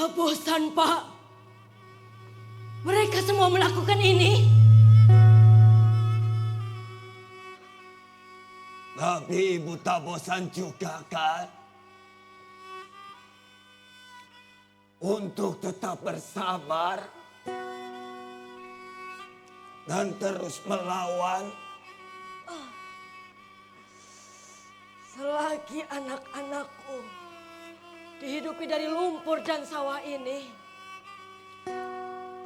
Tak bosan, Pak. Mereka semua melakukan ini. Tapi ibu tak bosan juga kan? Untuk tetap bersabar dan terus melawan. Selagi anak-anakku dihidupi dari lumpur dan sawah ini,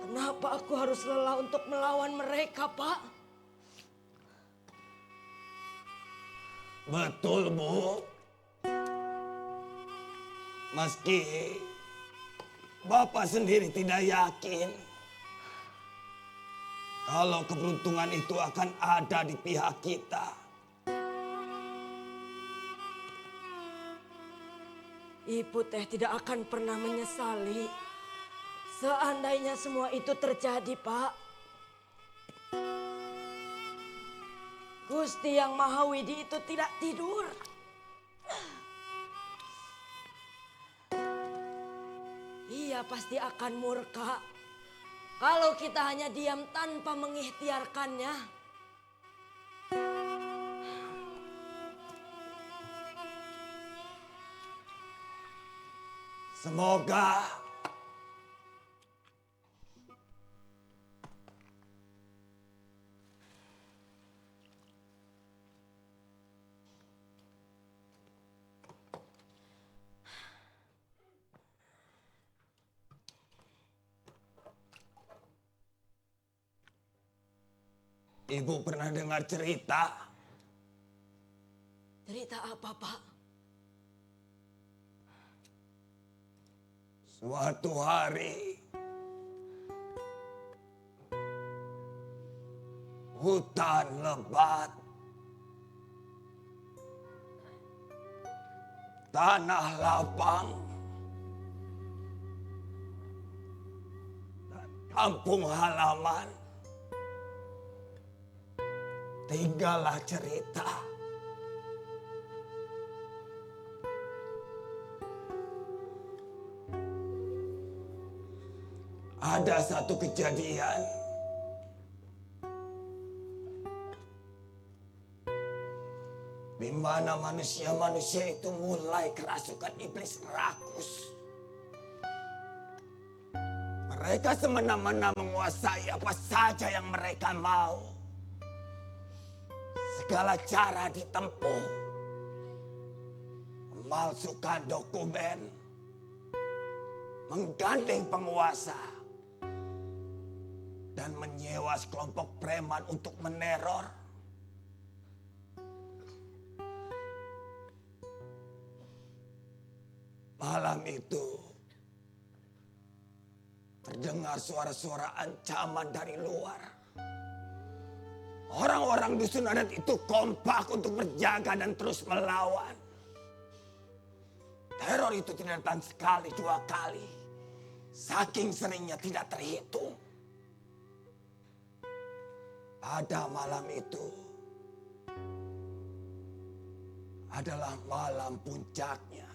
kenapa aku harus lelah untuk melawan mereka, Pak? Betul, Bu. Meski Bapak sendiri tidak yakin kalau keberuntungan itu akan ada di pihak kita. Ibu teh tidak akan pernah menyesali seandainya semua itu terjadi, Pak. Gusti Yang Maha Widi itu tidak tidur. Ia pasti akan murka kalau kita hanya diam tanpa mengikhtiarkannya. Semoga Ibu pernah dengar cerita? Cerita apa, Pak? Suatu hari hutan lebat, tanah lapang, dan kampung halaman tinggallah cerita. Ada satu kejadian di mana manusia-manusia itu mulai kerasukan iblis rakus. Mereka semena-mena menguasai apa saja yang mereka mau. Segala cara ditempuh. Memalsukan dokumen, menggandeng penguasa, dan menyewa sekelompok preman untuk meneror. Malam itu terdengar suara-suara ancaman dari luar. Orang-orang dusun adat itu kompak untuk berjaga dan terus melawan. Teror itu tidak datang sekali, dua kali. Saking seringnya tidak terhitung. Pada malam itu adalah malam puncaknya.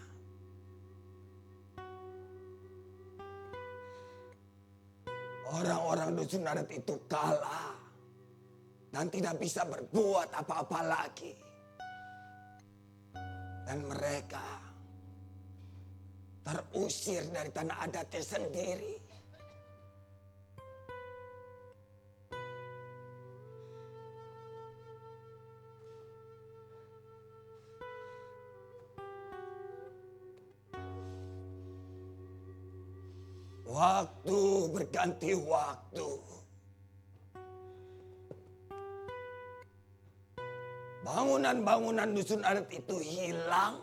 Orang-orang dusun adat itu kalah dan tidak bisa berbuat apa-apa lagi. Dan mereka terusir dari tanah adatnya sendiri. Waktu berganti waktu. Bangunan-bangunan dusun adat itu hilang.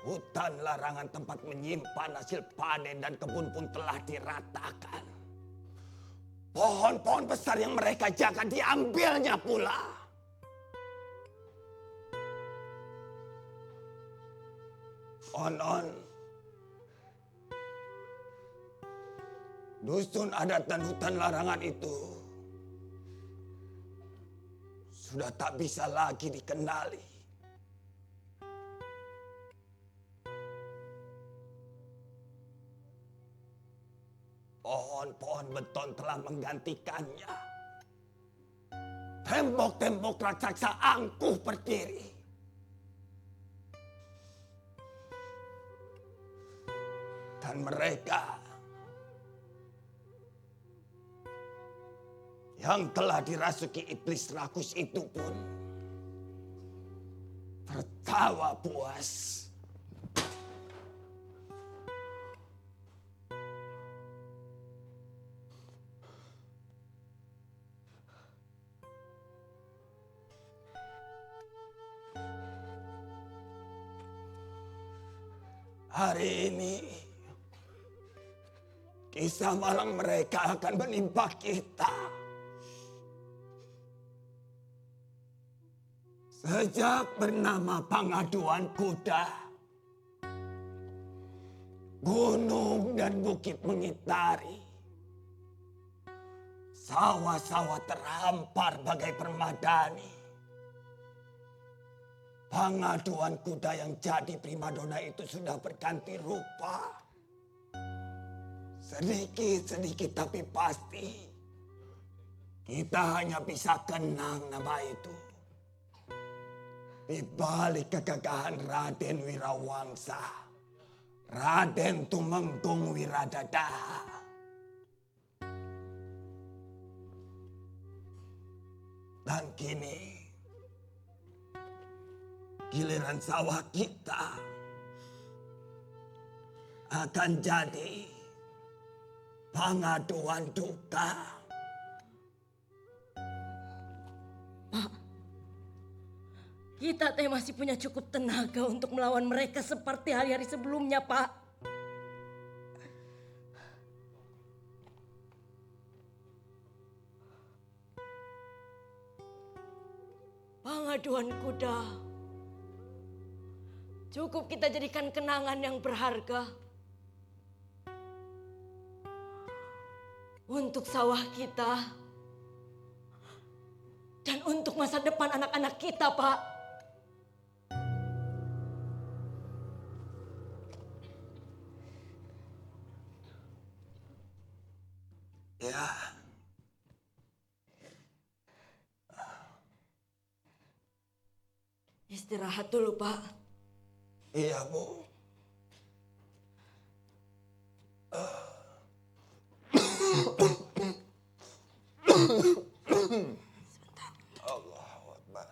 Hutan larangan tempat menyimpan hasil panen dan kebun pun telah diratakan. Pohon-pohon besar yang mereka jaga diambilnya pula. Konon dusun adat dan hutan larangan itu sudah tak bisa lagi dikenali. bisa menggantikannya. Tembok-tembok raksasa angkuh berdiri. Dan mereka yang telah dirasuki iblis rakus itu pun tertawa puas. Hari ini kisah malang mereka akan menimpa kita. Sejak bernama Pengaduan Kuda, gunung dan bukit mengitari, sawah-sawah terhampar bagai permadani. Pengaduan Kuda yang jadi primadona itu sudah berganti rupa. Sedikit-sedikit tapi pasti kita hanya bisa kenang nama itu. Di balik kegagahan Raden Wirawangsa, Raden Tumenggung Wiradadaha. Dan kini giliran sawah kita akan jadi pengaduan duka. Pak, kita teh masih punya cukup tenaga untuk melawan mereka seperti hari-hari sebelumnya, Pak. Pengaduan kuda cukup kita jadikan kenangan yang berharga untuk sawah kita dan untuk masa depan anak-anak kita, Pak. Ya. Istirahat dulu, Pak. Iya, Bu. Allahu Akbar.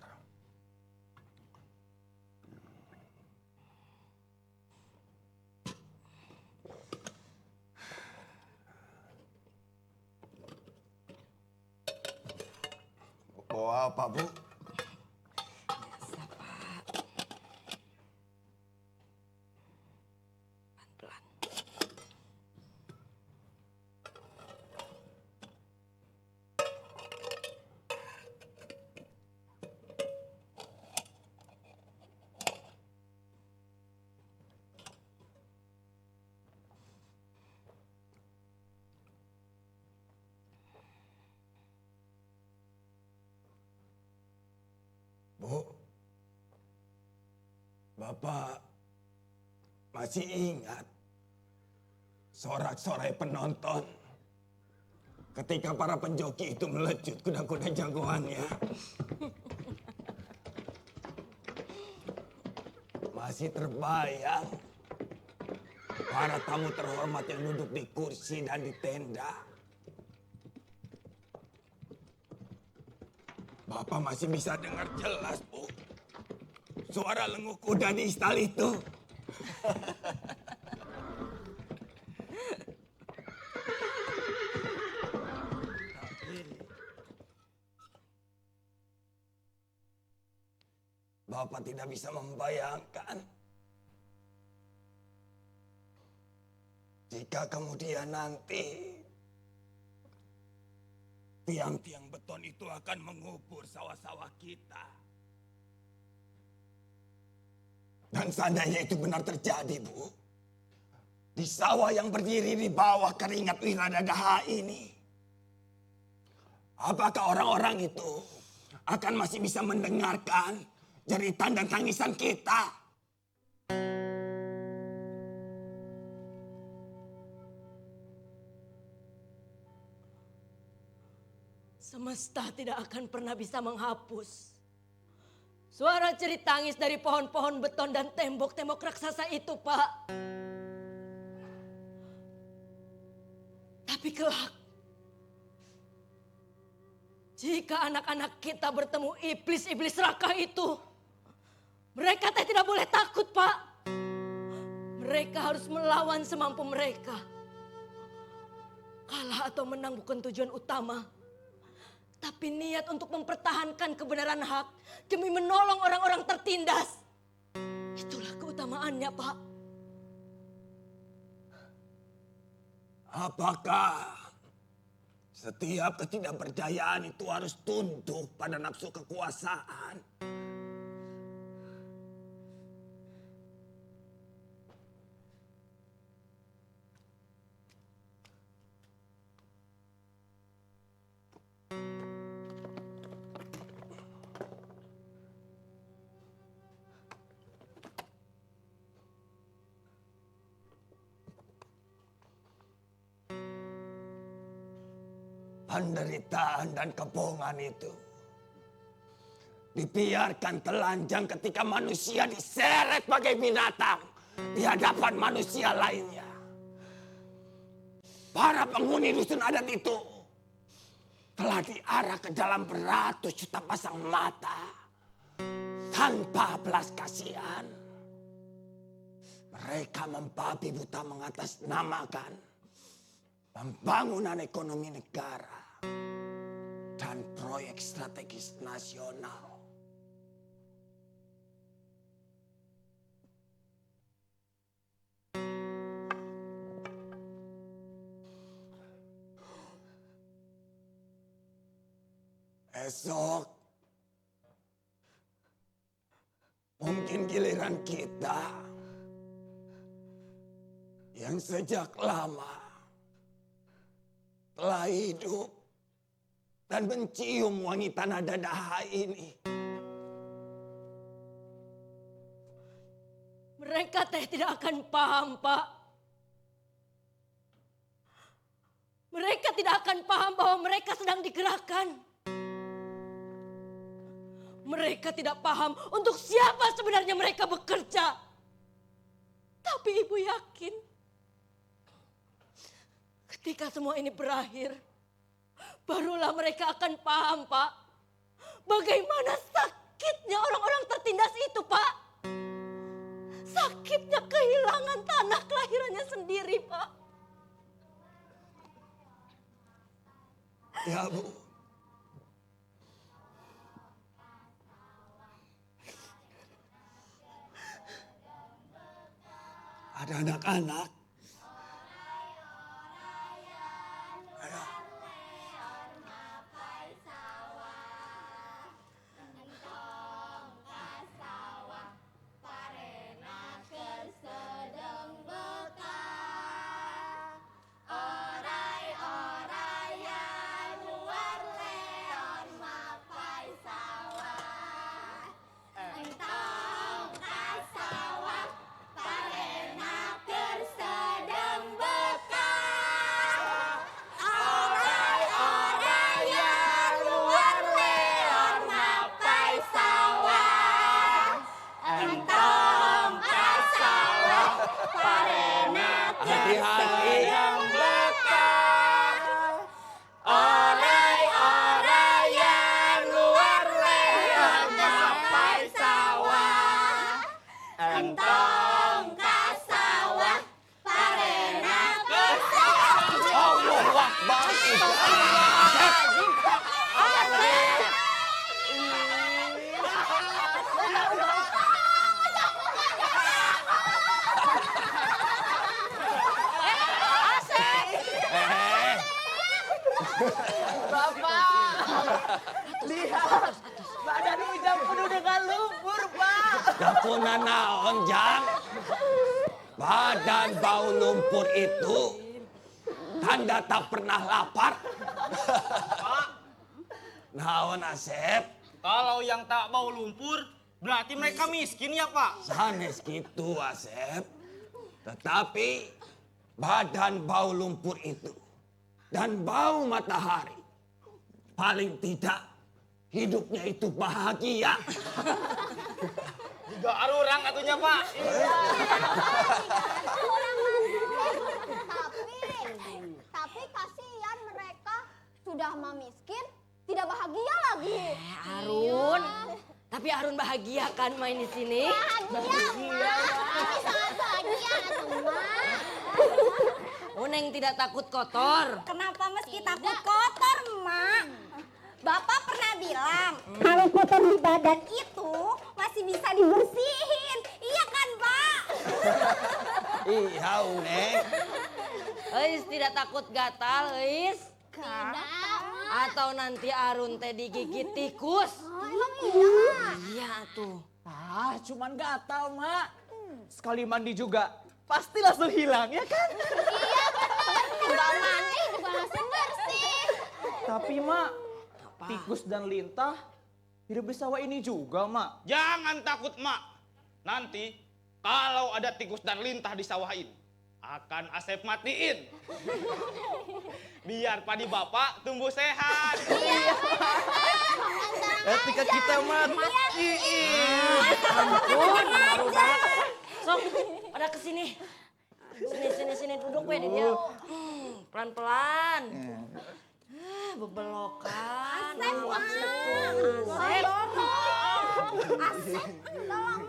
Bawa apa, Bu? Biasa, Pak. Pelan-pelan. Bu, Bapak masih ingat sorak-sorai penonton ketika para penjoki itu melecut kuda-kuda jagoannya? Masih terbayang para tamu terhormat yang duduk di kursi dan di tenda. Bapak masih bisa dengar jelas, Bu. Suara lenguh kuda di istal itu. Bapak tidak bisa membayangkan jika kemudian nanti tiang-tiang beton itu akan mengubur sawah-sawah kita. Dan seandainya itu benar terjadi, Bu, di sawah yang berdiri di bawah keringat Wiradadaha ini, apakah orang-orang itu akan masih bisa mendengarkan jeritan dan tangisan kita? Semesta tidak akan pernah bisa menghapus suara jerit tangis dari pohon-pohon beton dan tembok-tembok raksasa itu, Pak. Tapi kelak, jika anak-anak kita bertemu iblis-iblis serakah itu, mereka tidak boleh takut, Pak. Mereka harus melawan semampu mereka. Kalah atau menang bukan tujuan utama, tapi niat untuk mempertahankan kebenaran hak demi menolong orang-orang tertindas. Itulah keutamaannya, Pak. Apakah setiap ketidakpercayaan itu harus tunduk pada nafsu kekuasaan? Penderitaan dan kebohongan itu dibiarkan telanjang ketika manusia diseret bagai binatang di hadapan manusia lainnya. Para penghuni dusun adat itu telah diarah ke dalam beratus juta pasang mata tanpa belas kasihan. Mereka membabi buta mengatasnamakan pembangunan ekonomi negara dan proyek strategis nasional. Esok mungkin giliran kita yang sejak lama telah hidup dan mencium wangi tanah Dadaha ini. Mereka tidak akan paham, Pak. Mereka tidak akan paham bahwa mereka sedang digerakkan. Mereka tidak paham untuk siapa sebenarnya mereka bekerja. Tapi Ibu yakin, ketika semua ini berakhir, barulah mereka akan paham, Pak. Bagaimana sakitnya orang-orang tertindas itu, Pak. Sakitnya kehilangan tanah kelahirannya sendiri, Pak. Ya, Bu. Ada anak-anak. Lihat, badan Ujang penuh dengan lumpur, Pak. Dakuna naon, Jang? Badan bau lumpur itu tanda tak pernah lapar. Pak, Naon, Asep? kalau yang tak bau lumpur berarti mereka miskin ya, Pak? Sanes gitu, Asep. Tetapi badan bau lumpur itu dan bau matahari paling tidak hidupnya itu bahagia. Juga arurang atunya Pak. Tapi kasihan mereka sudah mah miskin, tidak bahagia lagi. Arun, tapi Arun bahagia kan main di sini? Bahagia, Ini sangat bahagia, Mak. Neng tidak takut kotor. Kenapa meski takut kotor, Mak? Bapak pernah bilang, kalau kotor di badan itu masih bisa dibersihin. Iya kan, Pak? Iya, Neng. Eis tidak takut gatal, Eis? Tidak. Atau nanti Arun teh digigit tikus? Emang iya, Mak? Iya tuh. Ah, cuman gatal, Mak. Sekali mandi juga pasti langsung hilang, ya kan? Iya benar. Tinggal mandi juga langsung bersih. Tapi, Mak, tikus dan lintah hidup di sawah ini juga, Mak. Jangan takut Mak. Nanti kalau ada tikus dan lintah di sawah ini, akan Asep matiin. Biar padi Bapak tumbuh sehat. Etika kita, Mak. Ampun, barudak. Sok, pada kesini. Sini duduk we di dia. Pelan-pelan. Bebelokan. Asep, tolong.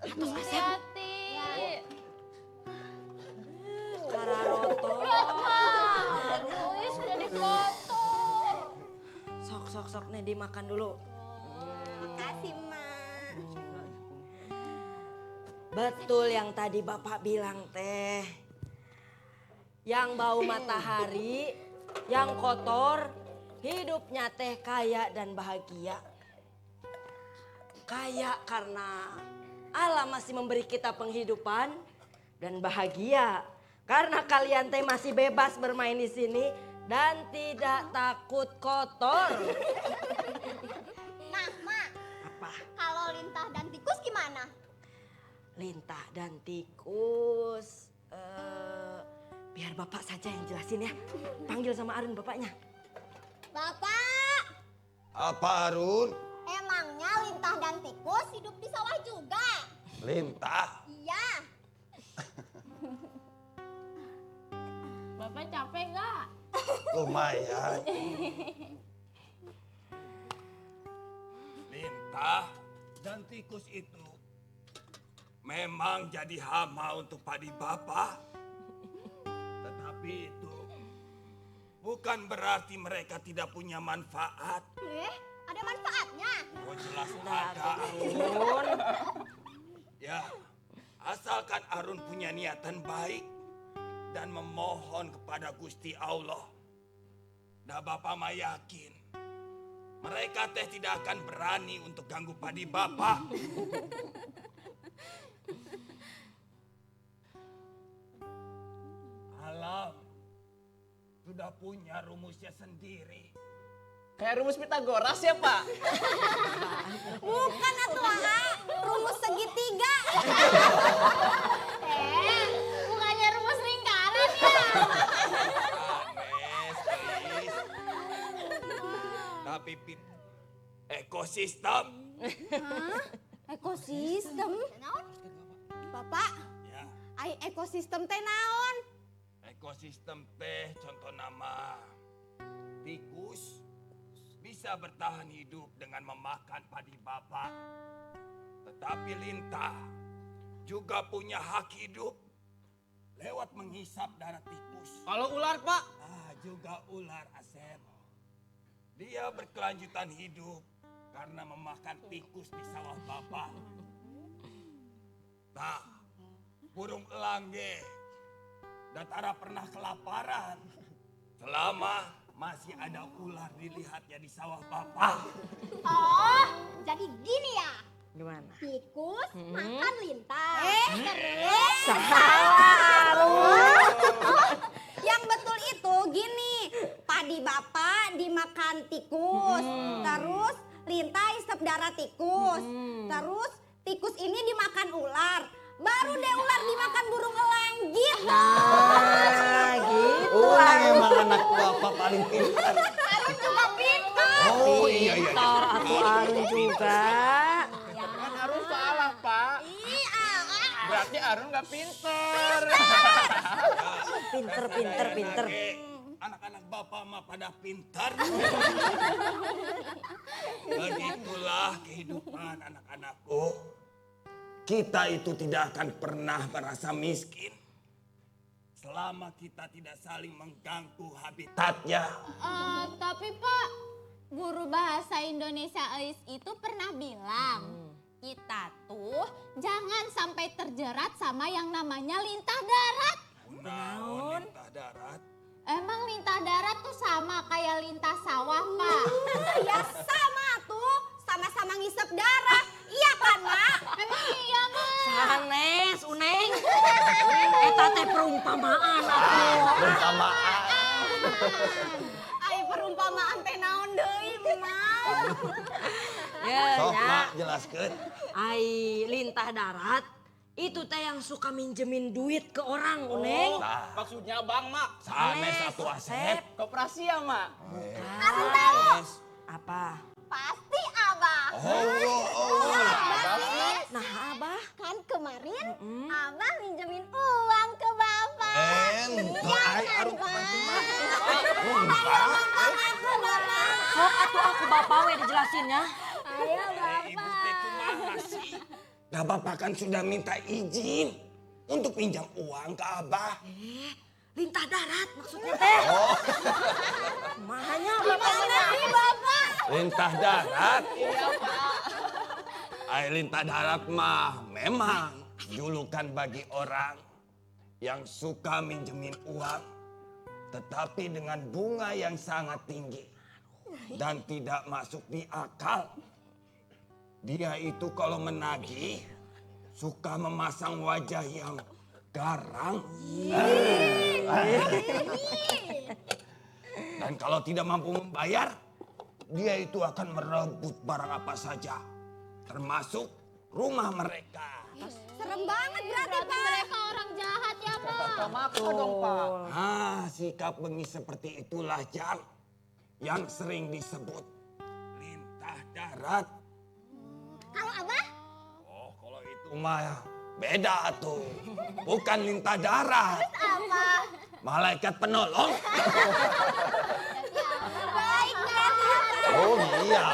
Atus Asep. Hati. Kararoto. Aduh, sudah dipotong. Sok nih dimakan dulu. Makasih, Mak. Betul yang tadi Bapak bilang teh. Yang bau matahari, yang kotor, hidupnya teh kaya dan bahagia. Kaya karena Allah masih memberi kita penghidupan, dan bahagia karena kalian teh masih bebas bermain di sini dan tidak takut kotor. Nah, Mak, Apa? kalau lintah dan tikus gimana? Lintah dan tikus. Biar Bapak saja yang jelasin ya. Panggil sama Arun bapaknya. Bapak, Apa, Arun? emangnya lintah dan tikus hidup di sawah juga? Lintah. Iya. Bapak capek nggak? Lumayan. Lintah dan tikus itu memang jadi hama untuk padi Bapak. Tetapi itu bukan berarti mereka tidak punya manfaat. Ada manfaatnya? Oh, jelas ada. Arun. Ya, asalkan Arun punya niatan baik dan memohon kepada Gusti Allah. Nah, Bapak mah yakin mereka teh tidak akan berani untuk ganggu padi Bapak. Alam sudah punya rumusnya sendiri. Kayak rumus Pitagoras ya, Pak? Bukan atuh, rumus segitiga. Bukannya rumus lingkaran ya? Anes, please. Tapi ekosistem. Ekosistem? Bapak, Ya, ai ekosistem teh naon? ekosistem teh contoh nama tikus bisa bertahan hidup dengan memakan padi Bapak. Tetapi lintah juga punya hak hidup lewat menghisap darah tikus. Kalau ular Pak, Juga ular, Asep. Dia berkelanjutan hidup karena memakan tikus di sawah Bapak. Nah, burung elang ge, Datara pernah kelaparan selama masih ada ular dilihatnya di sawah Bapak. Oh, jadi gini ya? Gimana? Tikus makan lintah. Terus? Yang betul itu gini, padi Bapak dimakan tikus, terus lintah isep darah tikus, terus tikus ini dimakan ular, baru deh ular dimakan burung elang gitu. Nah, gitu. Ulang emang anak Bapak paling pintar. Harus juga pintar. Oh iya. Pintar aku Arun juga. Kan Arun salah, Pak. Berarti Arun nggak pinter. Pinter. Anak-anak bapak mah pada pintar. Begitulah kehidupan anak-anakku. Kita itu tidak akan pernah merasa miskin selama kita tidak saling mengganggu habitatnya. Tapi Pak, guru bahasa Indonesia Ais itu pernah bilang, kita tuh jangan sampai terjerat sama yang namanya lintah darat. Naon lintah darat? Emang lintah darat tuh sama kayak lintah sawah, Pak? Ya sama tuh, sama-sama ngisep darah. Iya kan, Mak? Emang iya, Mak? Sanes, Uneng. Eta teh perumpamaan atuh. Bersamaan. Ai perumpamaan teh naon deui, Mak? Ya, Sok nya. mak jelaskan. Ai lintah darat itu teh yang suka minjemin duit ke orang, Uneng. Nah, Maksudnya Bang, Mak. Sanes satu Asep. Koperasi ya, Mak? Sanes. Apa? Pasti Abah. Nah, Abah. Kan kemarin Abah minjemin uang ke Bapak. Sok atuh aku bapak we dijelasinnya. Ayo Ibu teh kumaha sih? Nah, bapak kan sudah minta izin untuk pinjam uang ke abah. Lintah darat maksudnya teh. Mahanya bapak Bapak. Lintah darat? Iya, Pak. Lintah darat mah memang julukan bagi orang yang suka minjemin uang, tetapi dengan bunga yang sangat tinggi dan tidak masuk di akal. Dia itu kalau menagih suka memasang wajah yang garang. Dan kalau tidak mampu membayar, dia itu akan merebut barang apa saja, termasuk rumah mereka. Serem banget berarti, Pak. Mereka orang jahat ya, Pak. Maksa dong, Pak. Sikap bengis seperti itulah yang sering disebut lintah darat. Kalau Abah? Oh, kalau itu mah beda tuh. Bukan lintah darat. Apa? Malaikat penolong. Baik, kan? Oh iya.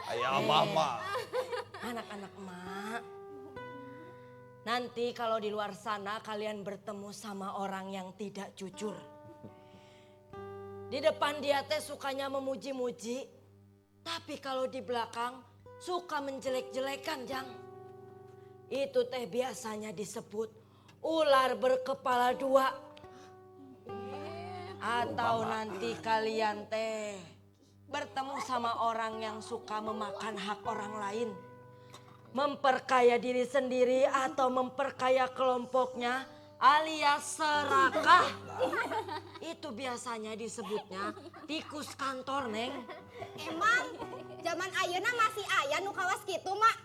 Ayah mama. anak-anak emak. Nanti kalau di luar sana kalian bertemu sama orang yang tidak jujur. Di depan dia teh sukanya memuji-muji, tapi kalau di belakang suka menjelek-jelekan, Jang. Itu teh biasanya disebut ular berkepala dua. Atau nanti kalian teh bertemu sama orang yang suka memakan hak orang lain. Memperkaya diri sendiri atau memperkaya kelompoknya alias serakah. Itu biasanya disebutnya tikus kantor, Neng. Emang zaman ayeuna masih aya nu kawas kitu, Mak?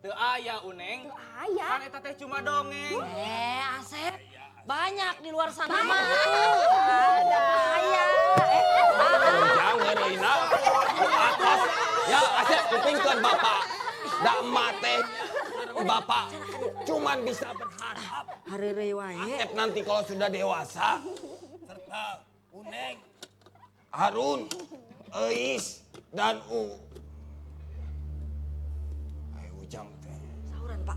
Teu aya, Uneng. Aya. Kan eta teh cuma dongeng. Asep, banyak di luar sana mah. Jangan Reina. Atas. Ya Asep kupingkeun Bapak. Da mate Bapak cuman bisa berharap Hari wae. Asep nanti kalau sudah dewasa serta Uneng, Arun, Eis dan Ujang teh. Sauran, Pak.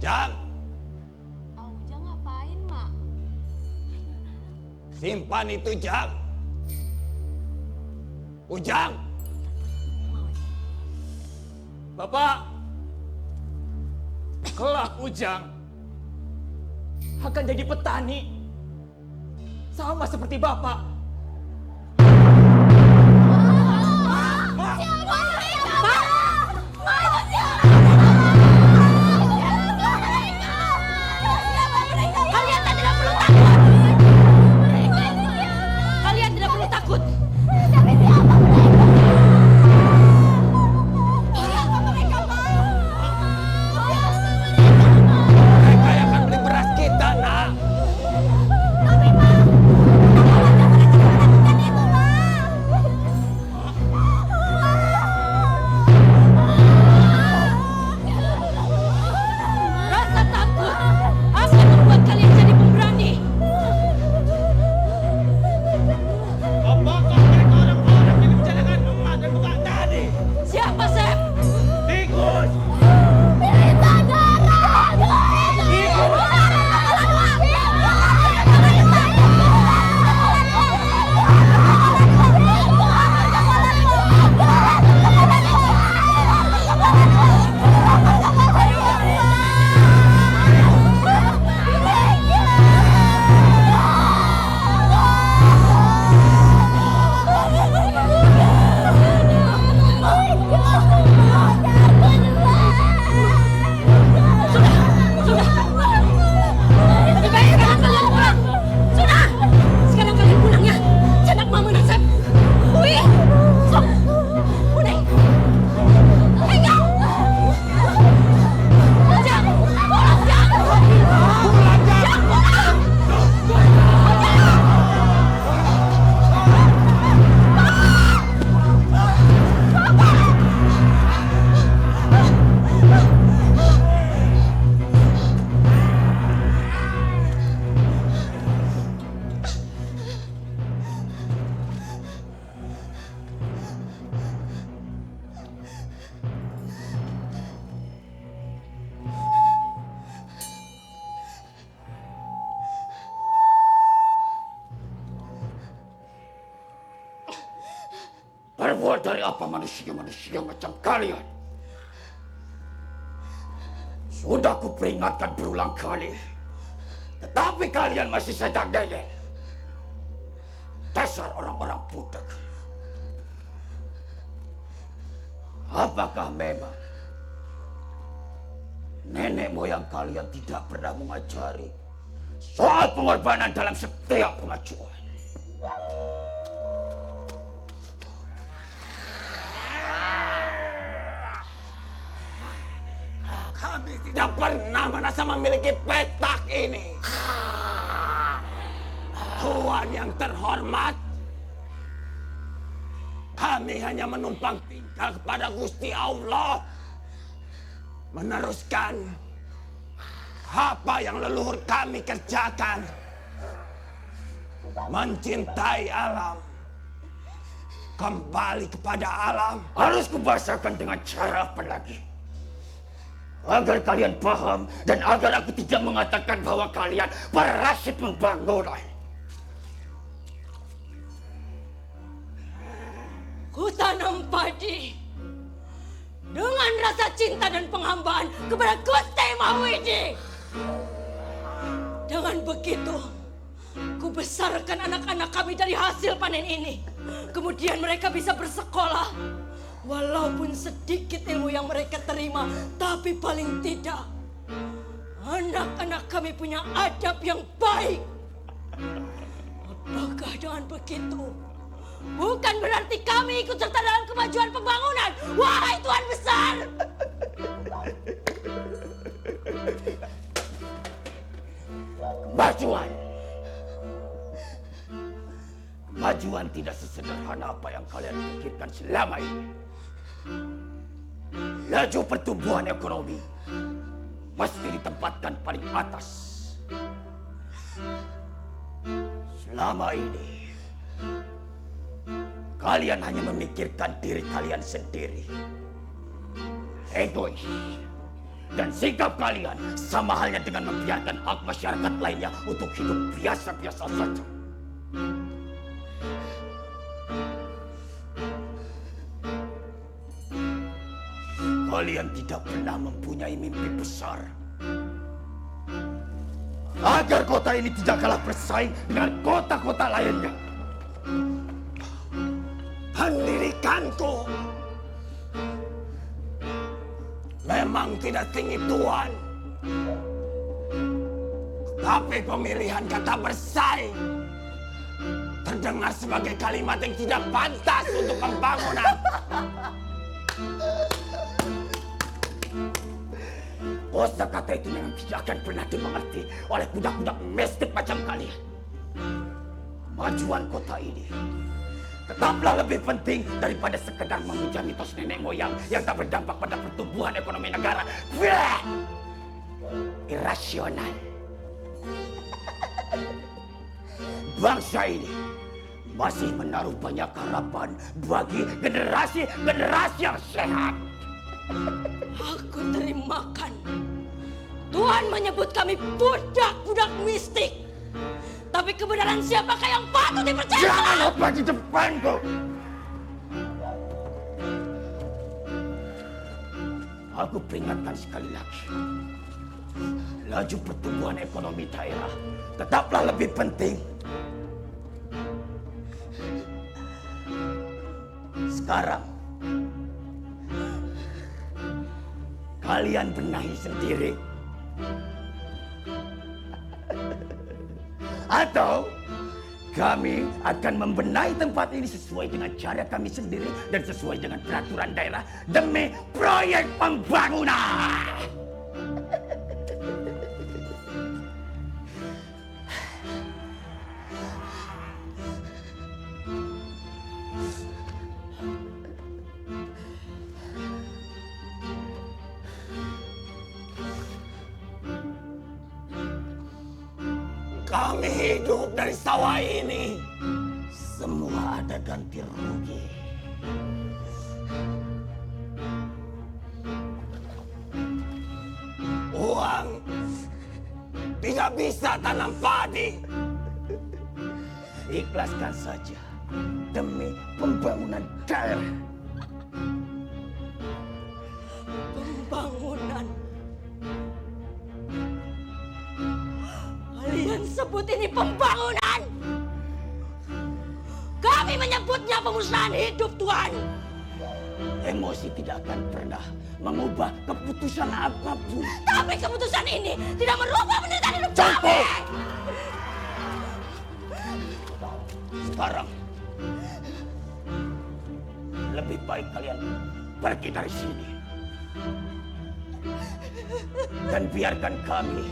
Jang, Ujang ngapain, Mak? simpan itu Jang. Ujang. Bapak, kelak Ujang akan jadi petani. Sama seperti Bapak. Kalian tidak perlu takut. Mereka yang akan Berawal dari apa manusia-manusia macam kalian? Sudah kuperingatkan berulang kali, tetapi kalian masih saja ngeyel. Dasar orang-orang budak. Apakah memang nenek moyang kalian tidak pernah mengajari soal pengorbanan dalam setiap pengajuan? Kami tidak pernah merasa memiliki petak ini. Tuan yang terhormat, kami hanya menumpang tinggal kepada Gusti Allah. Meneruskan apa yang leluhur kami kerjakan. Mencintai alam. Kembali kepada alam. Harus kubahasakan dengan cara apa lagi? Agar kalian paham dan agar aku tidak mengatakan bahwa kalian parasit pembangunan. Ku tanam padi dengan rasa cinta dan penghambaan kepada Gusti Mahwidi. Dengan begitu, ku besarkan anak-anak kami dari hasil panen ini. Kemudian mereka bisa bersekolah. Walaupun sedikit ilmu yang mereka terima, tapi paling tidak anak-anak kami punya adab yang baik. Apakah dengan begitu bukan berarti kami ikut serta dalam kemajuan pembangunan? Wahai Tuan Besar! Kemajuan. Kemajuan tidak sesederhana apa yang kalian pikirkan selama ini. Laju pertumbuhan ekonomi mesti ditempatkan paling atas. Selama ini kalian hanya memikirkan diri kalian sendiri. Egois. Dan sikap kalian sama halnya dengan membiarkan hak masyarakat lainnya untuk hidup biasa-biasa saja. Kalian tidak pernah mempunyai mimpi besar. Agar kota ini tidak kalah bersaing dengan kota-kota lainnya. Pendidikanku memang tidak tinggi Tuan. Tapi pemilihan kata bersaing terdengar sebagai kalimat yang tidak pantas untuk pembangunan. Kosakata itu memang tidak akan pernah dimengerti oleh budak-budak mistik macam kalian. Kemajuan kota ini tetaplah lebih penting daripada sekedar memuja mitos nenek moyang yang tak berdampak pada pertumbuhan ekonomi negara. Blah! Irasional. Bangsa ini masih menaruh banyak harapan bagi generasi-generasi yang sehat. Aku terimakan. Tuhan menyebut kami budak-budak mistik. Tapi kebenaran siapakah yang patut dipercaya? Jangan lupa di depanku. Aku peringatkan sekali lagi. Laju pertumbuhan ekonomi daerah tetaplah lebih penting. Sekarang kalian benahi sendiri. Atau kami akan membenahi tempat ini sesuai dengan cara kami sendiri dan sesuai dengan peraturan daerah demi proyek pembangunan. Kami hidup dari sawah ini. Semua ada ganti rugi. Uang tidak bisa tanam padi. Ikhlaskan saja. demi pembangunan daerah. Pembangunan. Kalian sebut ini pembangunan. Kami menyebutnya pemusnahan hidup, Tuhan. Emosi tidak akan pernah mengubah keputusan apapun. Tapi keputusan ini tidak merubah penderitaan hidup kami. Sekarang lebih baik kalian pergi dari sini dan biarkan kami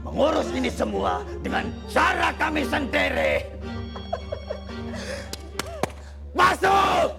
mengurus ini semua dengan cara kami sendiri. Masuk!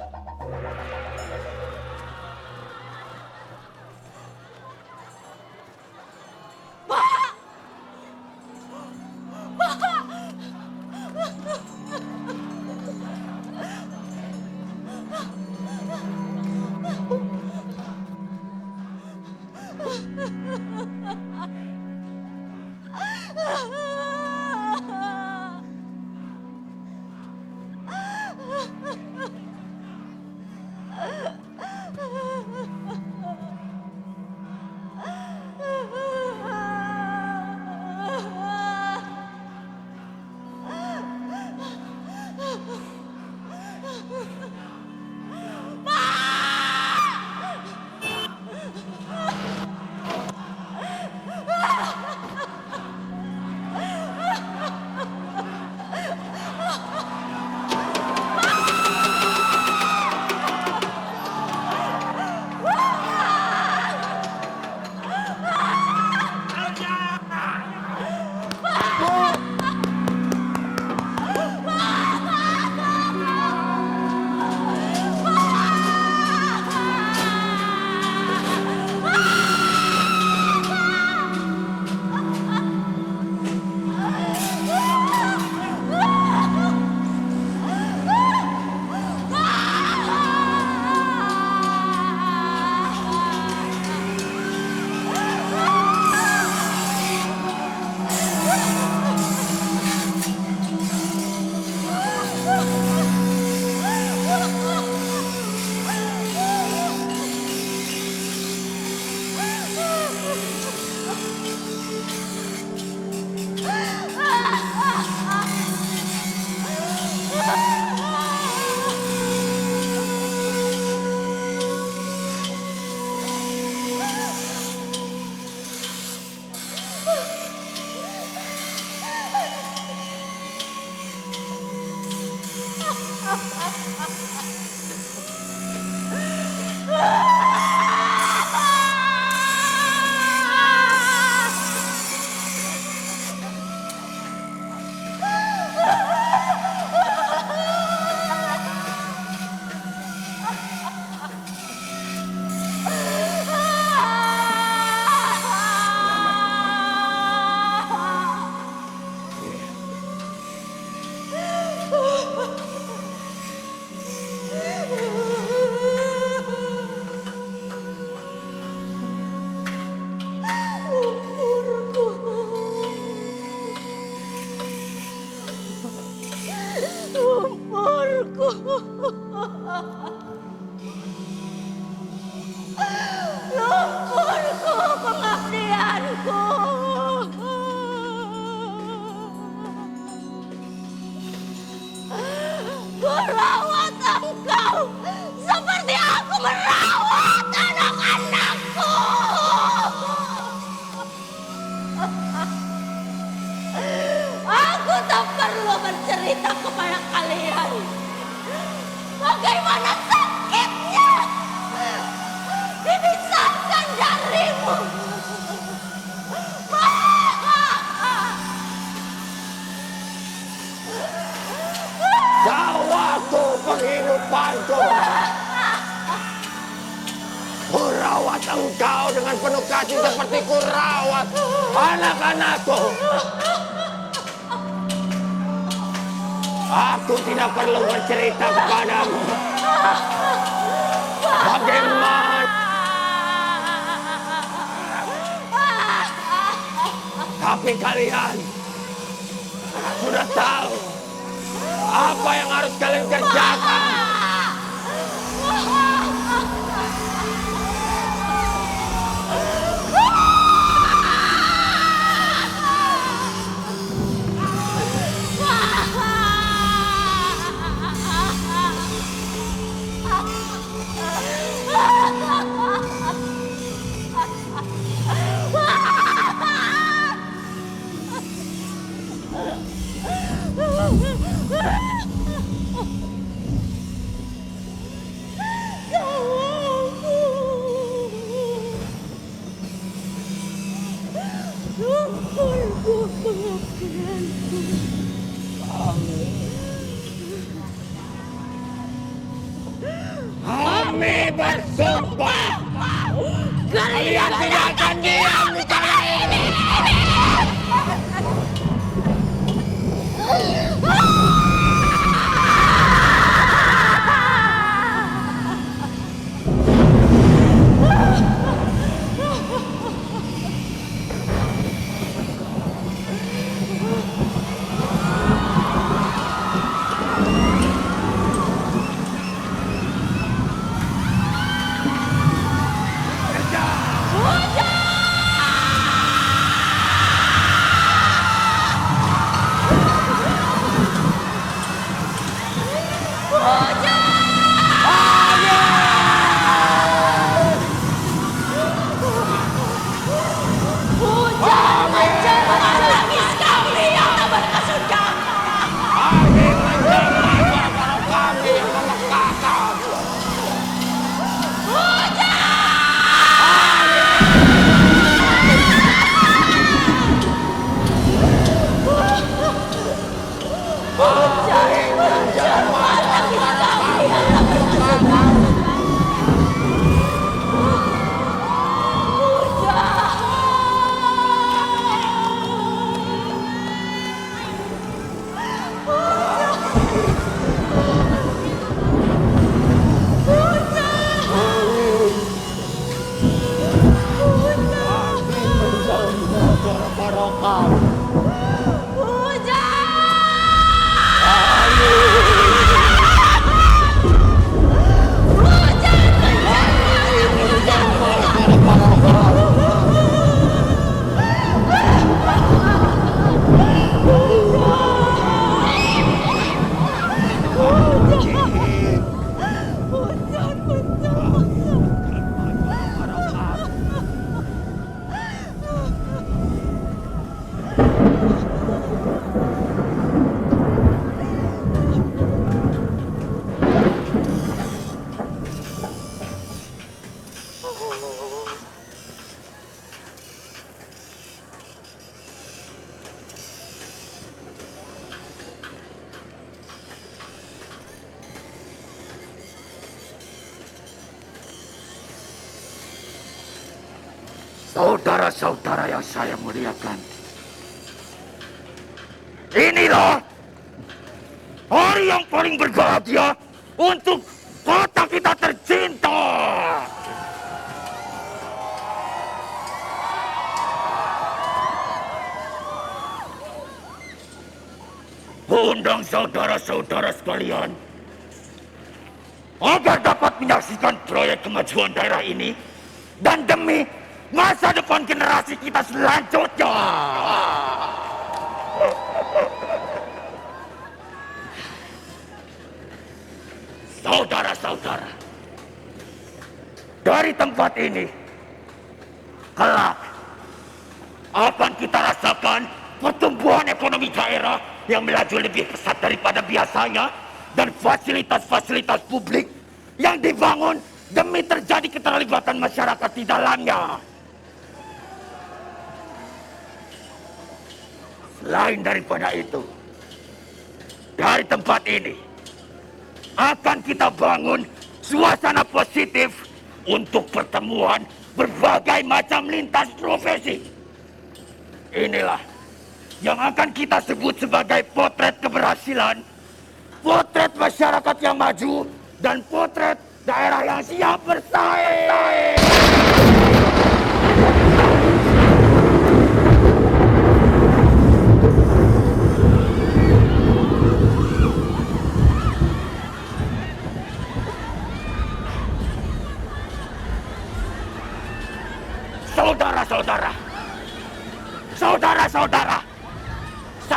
Merawat engkau seperti aku merawat anak-anakku. Aku tak perlu bercerita kepada kalian bagaimana sakitnya dipisahkan darimu. Waktu penghidupanku, kurawat engkau dengan penuh kasih seperti kurawat anak-anakku. Aku tidak perlu bercerita kepadamu bagaimana, tapi kalian sudah tahu Apa yang harus kalian kerjakan? Kami bersumpah kalian tidak akan diam di tanah ini. Saudara-saudara yang saya muliakan, inilah hari yang paling berbahagia untuk kota kita tercinta. Undang saudara-saudara sekalian agar dapat menyaksikan proyek kemajuan daerah ini dan demi masa depan generasi kita selanjutnya. Saudara-saudara, dari tempat ini, kelak akan kita rasakan pertumbuhan ekonomi daerah yang melaju lebih pesat daripada biasanya dan fasilitas-fasilitas publik yang dibangun demi terjadi keterlibatan masyarakat di dalamnya. Selain daripada itu, dari tempat ini akan kita bangun suasana positif untuk pertemuan berbagai macam lintas profesi. Inilah yang akan kita sebut sebagai potret keberhasilan, potret masyarakat yang maju, dan potret daerah yang siap bersaing.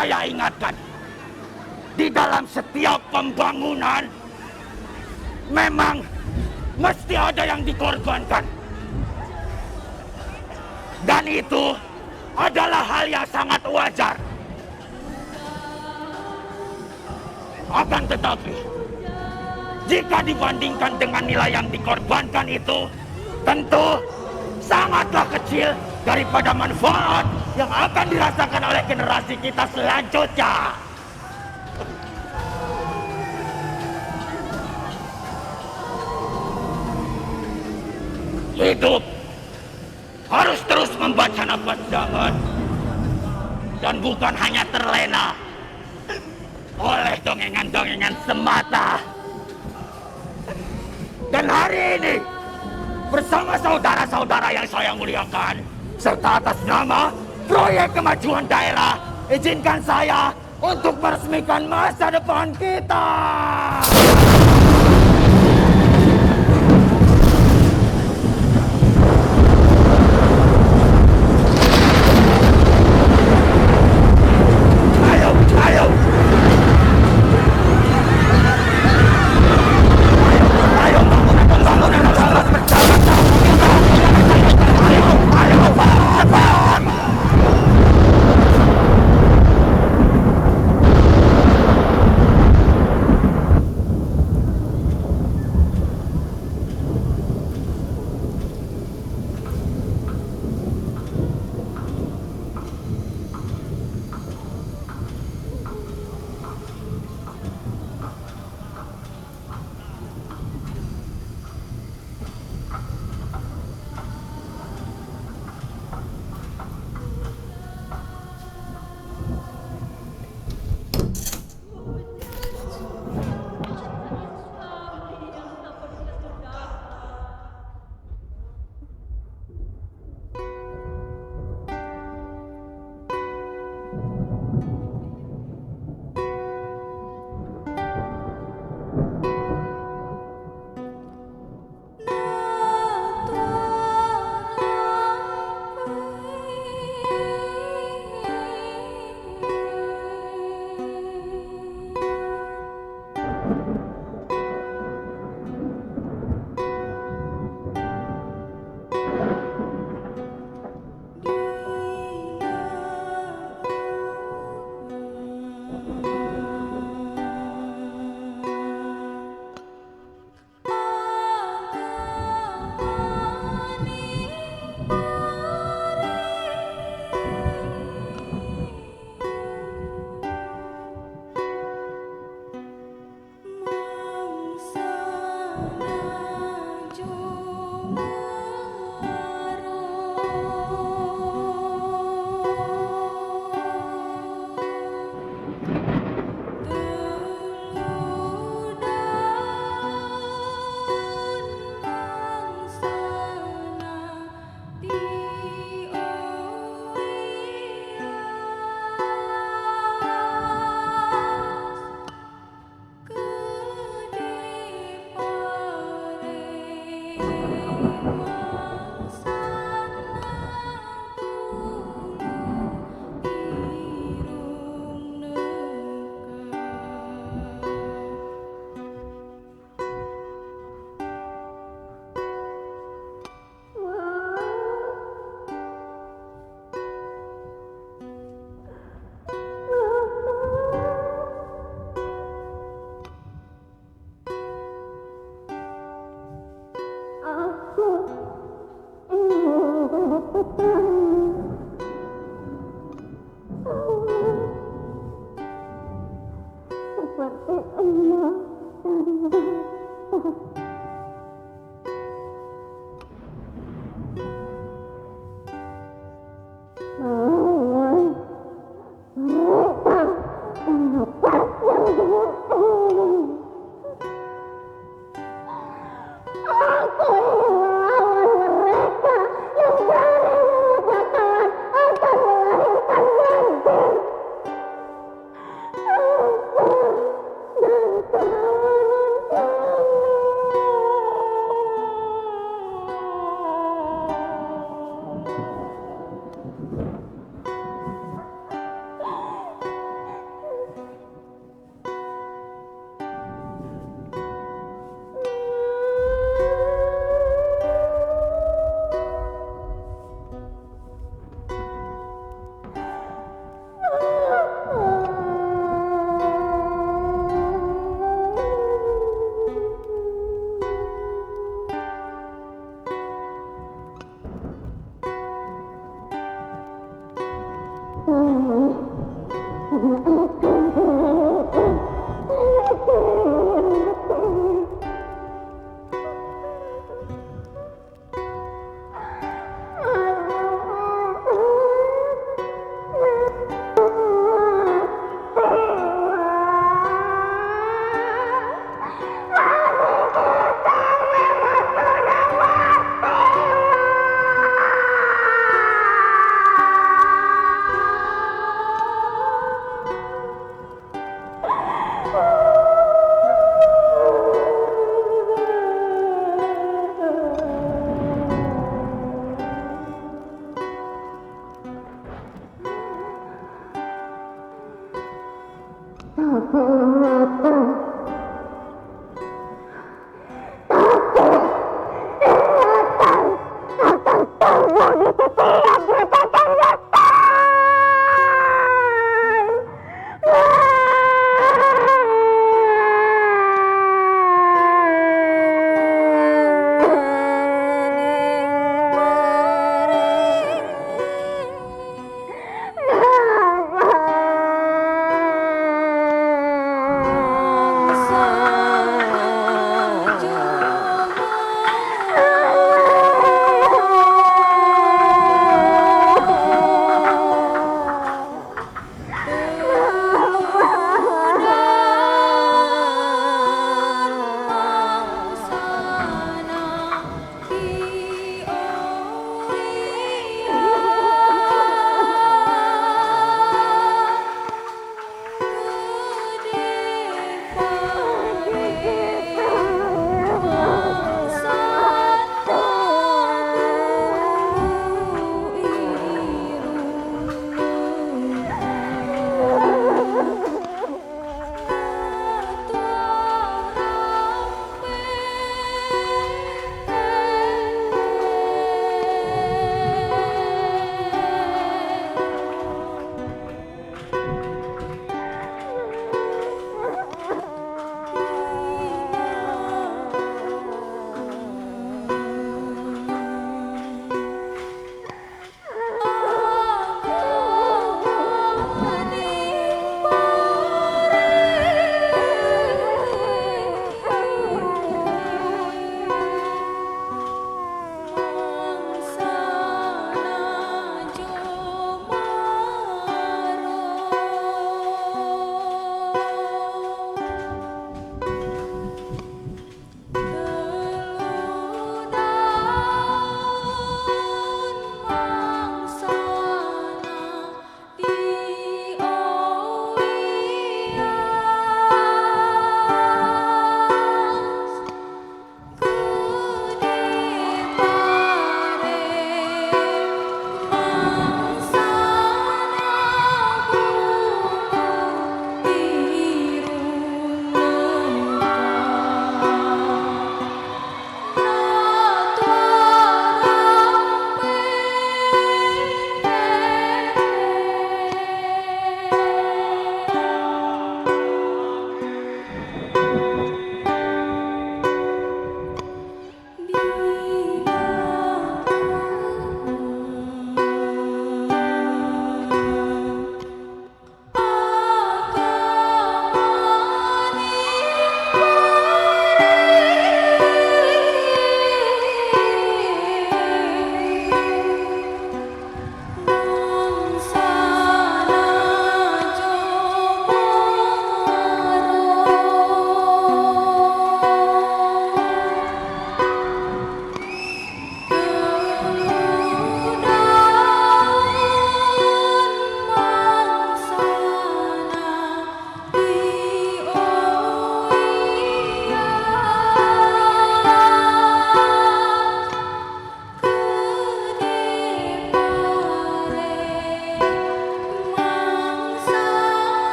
saya ingatkan, di dalam setiap pembangunan memang mesti ada yang dikorbankan. Dan itu adalah hal yang sangat wajar. Akan tetapi, jika dibandingkan dengan nilai yang dikorbankan itu, tentu sangatlah kecil daripada manfaat yang akan dirasakan oleh generasi kita selanjutnya. Hidup harus terus membaca nafas zaman dan bukan hanya terlena oleh dongengan-dongengan semata. Dan hari ini bersama saudara-saudara yang saya muliakan serta atas nama proyek kemajuan daerah, izinkan saya untuk meresmikan masa depan kita.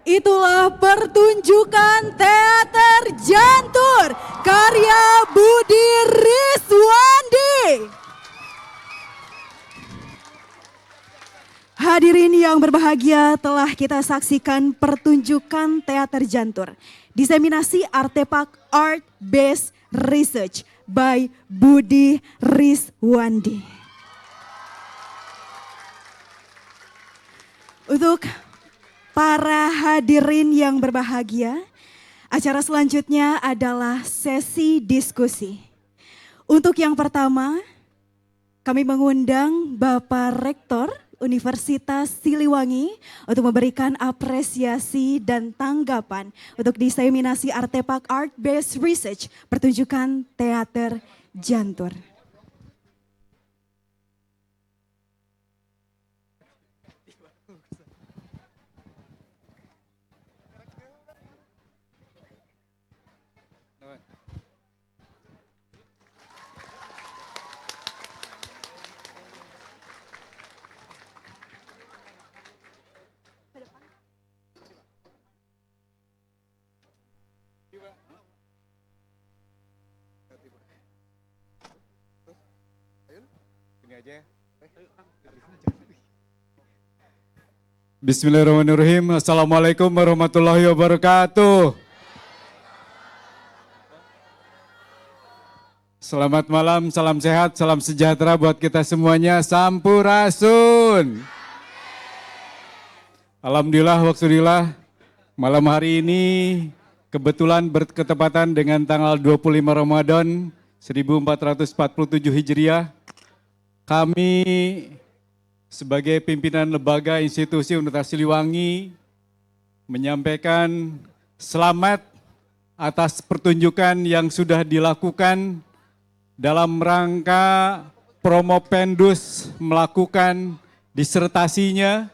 Itulah pertunjukan teater Jantur karya Budi Rizwandi. Hadirin yang berbahagia, telah kita saksikan pertunjukan teater jantur. Diseminasi artefak Art Based Research by Budi Rizwandi. Untuk para hadirin yang berbahagia, acara selanjutnya adalah sesi diskusi. Untuk yang pertama, kami mengundang Bapak Rektor Universitas Siliwangi untuk memberikan apresiasi dan tanggapan untuk diseminasi artefak Art Based Research pertunjukan teater jantur. Bismillahirrahmanirrahim. Assalamualaikum warahmatullahi wabarakatuh. Selamat malam, salam sehat, salam sejahtera buat kita semuanya. Sampurasun. Alhamdulillah, waksulillah. Malam hari ini kebetulan berketepatan dengan tanggal 25 Ramadan 1447 Hijriah. Kami sebagai pimpinan lembaga institusi Universitas Siliwangi menyampaikan selamat atas pertunjukan yang sudah dilakukan dalam rangka Promopendus melakukan disertasinya,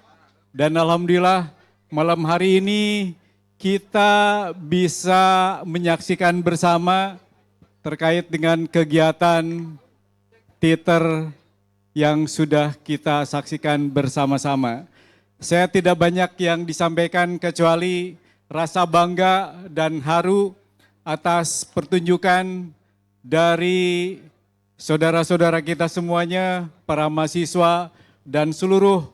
dan alhamdulillah malam hari ini kita bisa menyaksikan bersama terkait dengan kegiatan teater yang sudah kita saksikan bersama-sama. Saya tidak banyak yang disampaikan kecuali rasa bangga dan haru atas pertunjukan dari saudara-saudara kita semuanya, para mahasiswa dan seluruh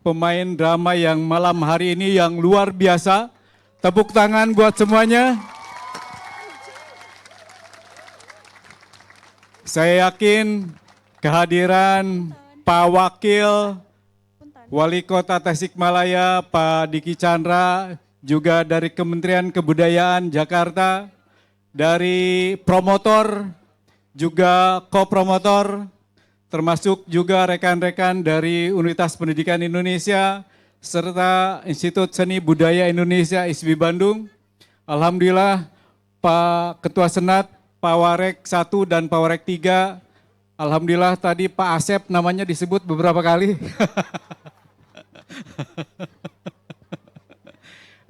pemain drama yang malam hari ini yang luar biasa. Tepuk tangan buat semuanya. Saya yakin kehadiran Pak Wakil Wali Kota Tasikmalaya, Pak Diki Chandra, juga dari Kementerian Kebudayaan Jakarta, dari promotor, juga kopromotor, termasuk juga rekan-rekan dari Universitas Pendidikan Indonesia, serta Institut Seni Budaya Indonesia ISBI Bandung. Alhamdulillah Pak Ketua Senat, Pak Warek 1 dan Pak Warek 3, alhamdulillah tadi Pak Asep namanya disebut beberapa kali.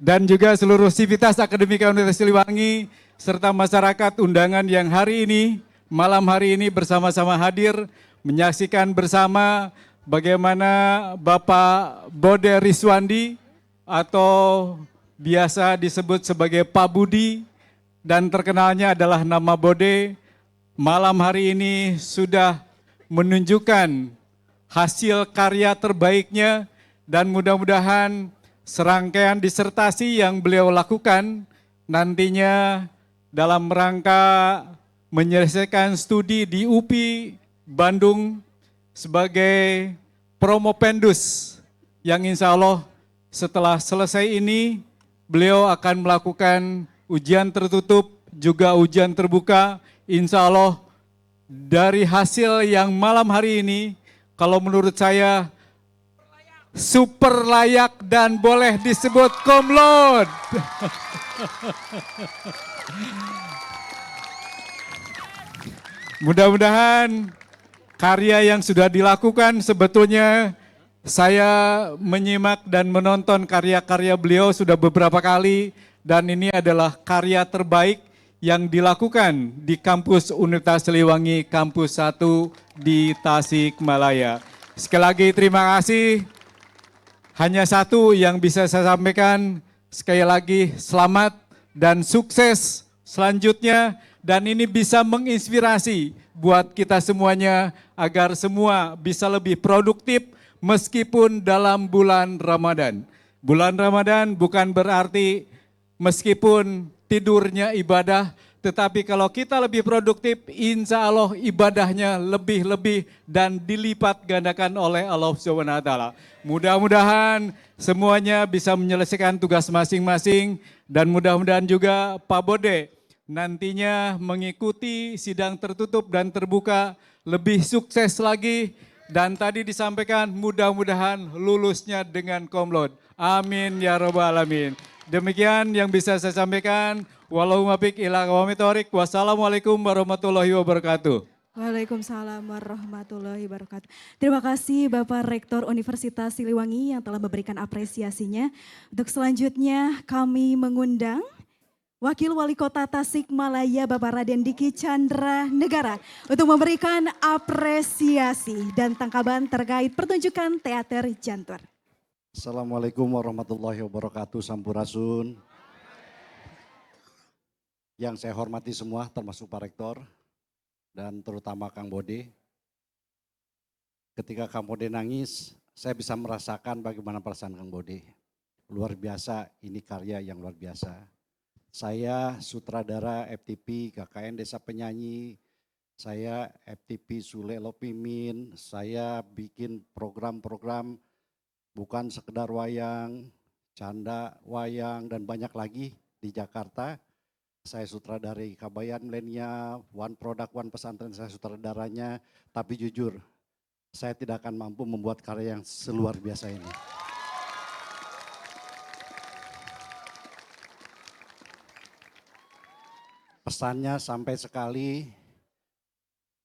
Dan juga seluruh sivitas Akademika Universitas Siliwangi serta masyarakat undangan yang hari ini, malam hari ini bersama-sama hadir menyaksikan bersama bagaimana Bapak Bode Rizwandi atau biasa disebut sebagai Pak Budi dan terkenalnya adalah nama Bode, malam hari ini sudah menunjukkan hasil karya terbaiknya dan mudah-mudahan serangkaian disertasi yang beliau lakukan nantinya dalam rangka menyelesaikan studi di UPI Bandung sebagai Promopendus yang insya Allah setelah selesai ini beliau akan melakukan ujian tertutup juga ujian terbuka. Insya Allah dari hasil yang malam hari ini, kalau menurut saya super layak dan boleh disebut cum laude. Mudah-mudahan karya yang sudah dilakukan, sebetulnya saya menyimak dan menonton karya-karya beliau sudah beberapa kali, dan ini adalah karya terbaik yang dilakukan di kampus Universitas Siliwangi kampus 1 di Tasikmalaya. Sekali lagi terima kasih. Hanya satu yang bisa saya sampaikan, sekali lagi selamat dan sukses selanjutnya dan ini bisa menginspirasi buat kita semuanya agar semua bisa lebih produktif meskipun dalam bulan Ramadan. Bulan Ramadan bukan berarti meskipun tidurnya ibadah, tetapi kalau kita lebih produktif, insya Allah ibadahnya lebih-lebih dan dilipat gandakan oleh Allah Subhanahu wa Ta'ala. Mudah-mudahan semuanya bisa menyelesaikan tugas masing-masing dan mudah-mudahan juga Pak Bode nantinya mengikuti sidang tertutup dan terbuka lebih sukses lagi. Dan tadi disampaikan mudah-mudahan lulusnya dengan komlod. Amin ya robbal alamin. Demikian yang bisa saya sampaikan. Wallahumma biq ila aqwamit thoriq. Wassalamualaikum warahmatullahi wabarakatuh. Waalaikumsalam warahmatullahi wabarakatuh. Terima kasih Bapak Rektor Universitas Siliwangi yang telah memberikan apresiasinya. Untuk selanjutnya kami mengundang Wakil Wali Kota Tasikmalaya Bapak Raden Diki Chandra Negara untuk memberikan apresiasi dan tangkaban terkait pertunjukan teater Jantur. Assalamualaikum warahmatullahi wabarakatuh, Sampurasun. Yang saya hormati semua termasuk Pak Rektor dan terutama Kang Bode. Ketika Kang Bode nangis, saya bisa merasakan bagaimana perasaan Kang Bode. Luar biasa, ini karya yang luar biasa. Saya sutradara FTP KKN Desa Penyanyi, saya FTP Sule Lopimin, saya bikin program-program bukan sekedar wayang, canda wayang dan banyak lagi di Jakarta. Saya sutradari Kabayan Milenial, One Product One Pesantren saya sutradaranya, tapi jujur saya tidak akan mampu membuat karya yang seluar biasa ini. Pesannya sampai sekali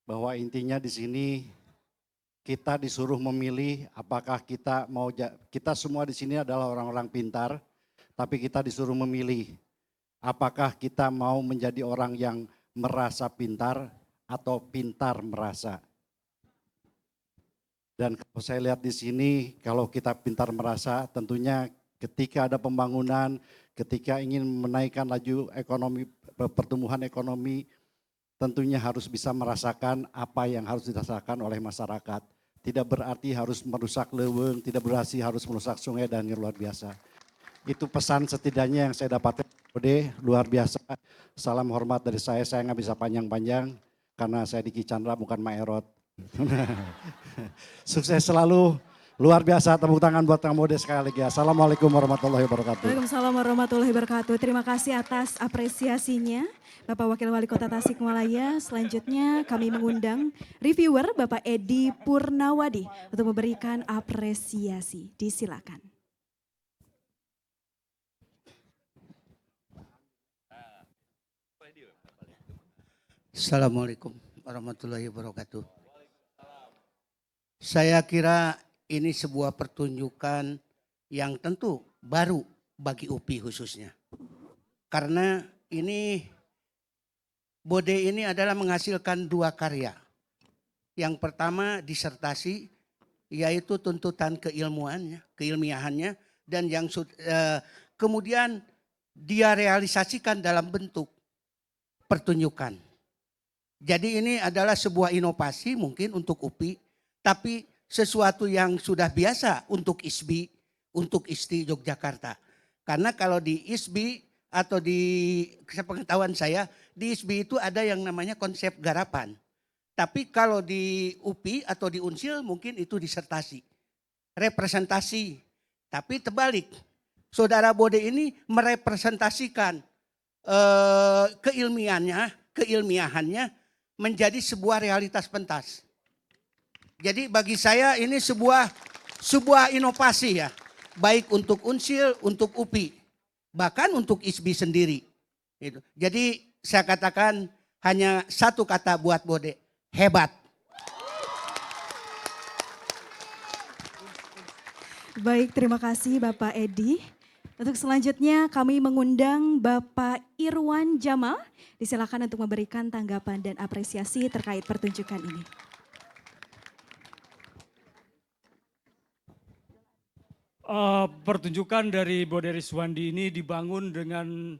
bahwa intinya di sini kita disuruh memilih apakah kita kita semua di sini adalah orang-orang pintar, tapi kita disuruh memilih apakah kita mau menjadi orang yang merasa pintar atau pintar merasa. Dan kalau saya lihat di sini, kalau kita pintar merasa, tentunya ketika ada pembangunan, ketika ingin menaikkan laju ekonomi, pertumbuhan ekonomi, tentunya harus bisa merasakan apa yang harus dirasakan oleh masyarakat. Tidak berarti harus merusak leuweung, tidak berarti harus merusak sungai dan yang luar biasa. Itu pesan setidaknya yang saya dapatkan. Bode, luar biasa. Salam hormat dari saya nggak bisa panjang-panjang karena saya Diki Chandra bukan Maerot. Sukses selalu, luar biasa. Tepuk tangan buat Kang Bode sekali lagi. Assalamualaikum warahmatullahi wabarakatuh. Waalaikumsalam warahmatullahi wabarakatuh. Terima kasih atas apresiasinya Bapak Wakil Wali Kota Tasikmalaya. Selanjutnya kami mengundang reviewer Bapak Edi Purnawadi untuk memberikan apresiasi. Disilakan. Assalamualaikum warahmatullahi wabarakatuh. Saya kira ini sebuah pertunjukan yang tentu baru bagi UPI khususnya. Karena ini Bode ini adalah menghasilkan dua karya. Yang pertama disertasi yaitu tuntutan keilmiahannya dan yang kemudian dia realisasikan dalam bentuk pertunjukan. Jadi ini adalah sebuah inovasi mungkin untuk UPI, tapi sesuatu yang sudah biasa untuk ISBI, untuk ISTI Yogyakarta. Karena kalau di ISBI atau di sepengetahuan saya, di ISBI itu ada yang namanya konsep garapan. Tapi kalau di UPI atau di Unsil mungkin itu disertasi, representasi. Tapi terbalik, Saudara Bode ini merepresentasikan keilmiahannya menjadi sebuah realitas pentas. Jadi bagi saya ini sebuah inovasi ya, baik untuk Unsil, untuk UPI, bahkan untuk ISBI sendiri. Gitu. Jadi saya katakan hanya satu kata buat Bode, hebat. Baik, terima kasih Bapak Edi. Untuk selanjutnya kami mengundang Bapak Irwan Jamal. Disilakan untuk memberikan tanggapan dan apresiasi terkait pertunjukan ini. Pertunjukan dari Bode Rizwandi ini dibangun dengan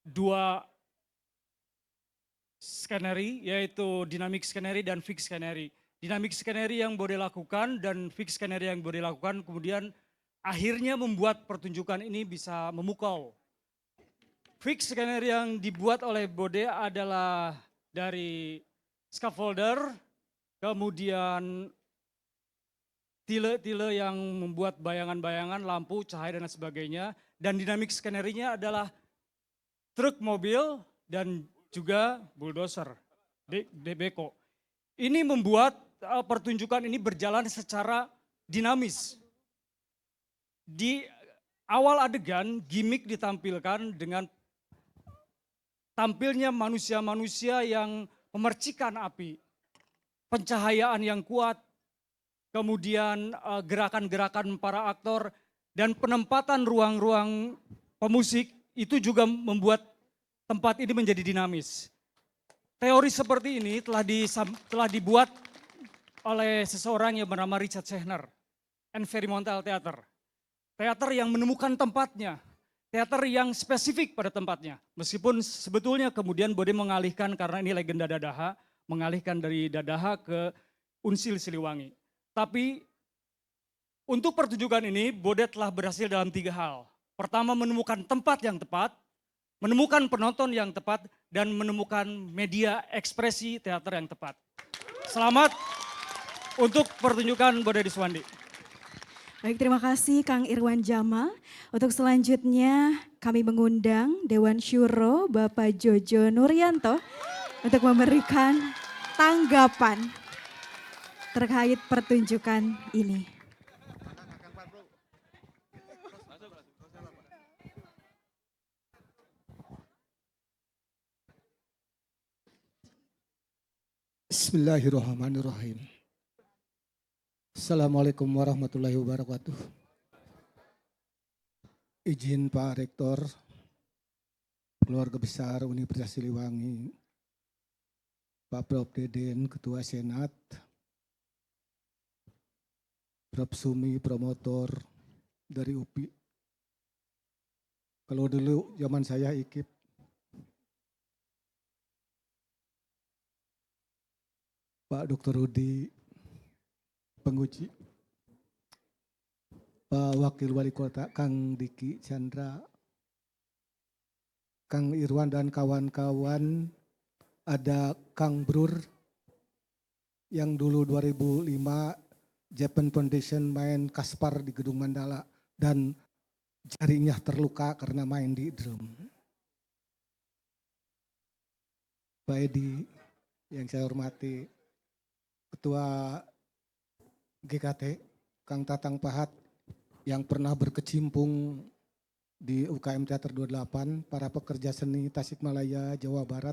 dua skenery, yaitu dynamic skenery dan fixed skenery. Dynamic skenery yang Bode lakukan dan fixed skenery yang Bode lakukan kemudian akhirnya membuat pertunjukan ini bisa memukau. Fixed skenery yang dibuat oleh Bode adalah dari scaffolder, kemudian tile-tile yang membuat bayangan-bayangan, lampu, cahaya dan sebagainya. Dan dynamic skenery-nya adalah truk mobil dan juga bulldozer, beko. Ini membuat pertunjukan ini berjalan secara dinamis. Di awal adegan, gimmick ditampilkan dengan tampilnya manusia-manusia yang memercikan api, pencahayaan yang kuat, kemudian gerakan-gerakan para aktor, dan penempatan ruang-ruang pemusik itu juga membuat tempat ini menjadi dinamis. Teori seperti ini telah dibuat oleh seseorang yang bernama Richard Schechner, Environmental Theater. Teater yang menemukan tempatnya, teater yang spesifik pada tempatnya. Meskipun sebetulnya kemudian Bode mengalihkan karena ini legenda Dadaha, mengalihkan dari Dadaha ke Unsil Siliwangi. Tapi untuk pertunjukan ini Bode telah berhasil dalam 3 hal. Pertama, menemukan tempat yang tepat, menemukan penonton yang tepat, dan menemukan media ekspresi teater yang tepat. Selamat untuk pertunjukan Bode Diswandi. Baik, terima kasih Kang Irwan Jamal. Untuk selanjutnya kami mengundang Dewan Syuro Bapak Jojo Nuryanto untuk memberikan tanggapan terkait pertunjukan ini. Bismillahirrahmanirrahim. Assalamualaikum warahmatullahi wabarakatuh. Izin Pak Rektor, keluarga besar Universitas Siliwangi, Pak Prof. Deden, Ketua Senat, Prof. Sumi, promotor dari UPI. Kalau dulu zaman saya IKIP, Pak Dr. Rudi, penguji, Pak Wakil Wali Kota Kang Diki Chandra, Kang Irwan dan kawan-kawan, ada Kang Brur yang dulu 2005 Japan Foundation main Kaspar di Gedung Mandala dan jarinya terluka karena main di drum. Pak Edi yang saya hormati, Ketua GKT, Kang Tatang Pahat yang pernah berkecimpung di UKM Teater 28, para pekerja seni Tasikmalaya, Jawa Barat.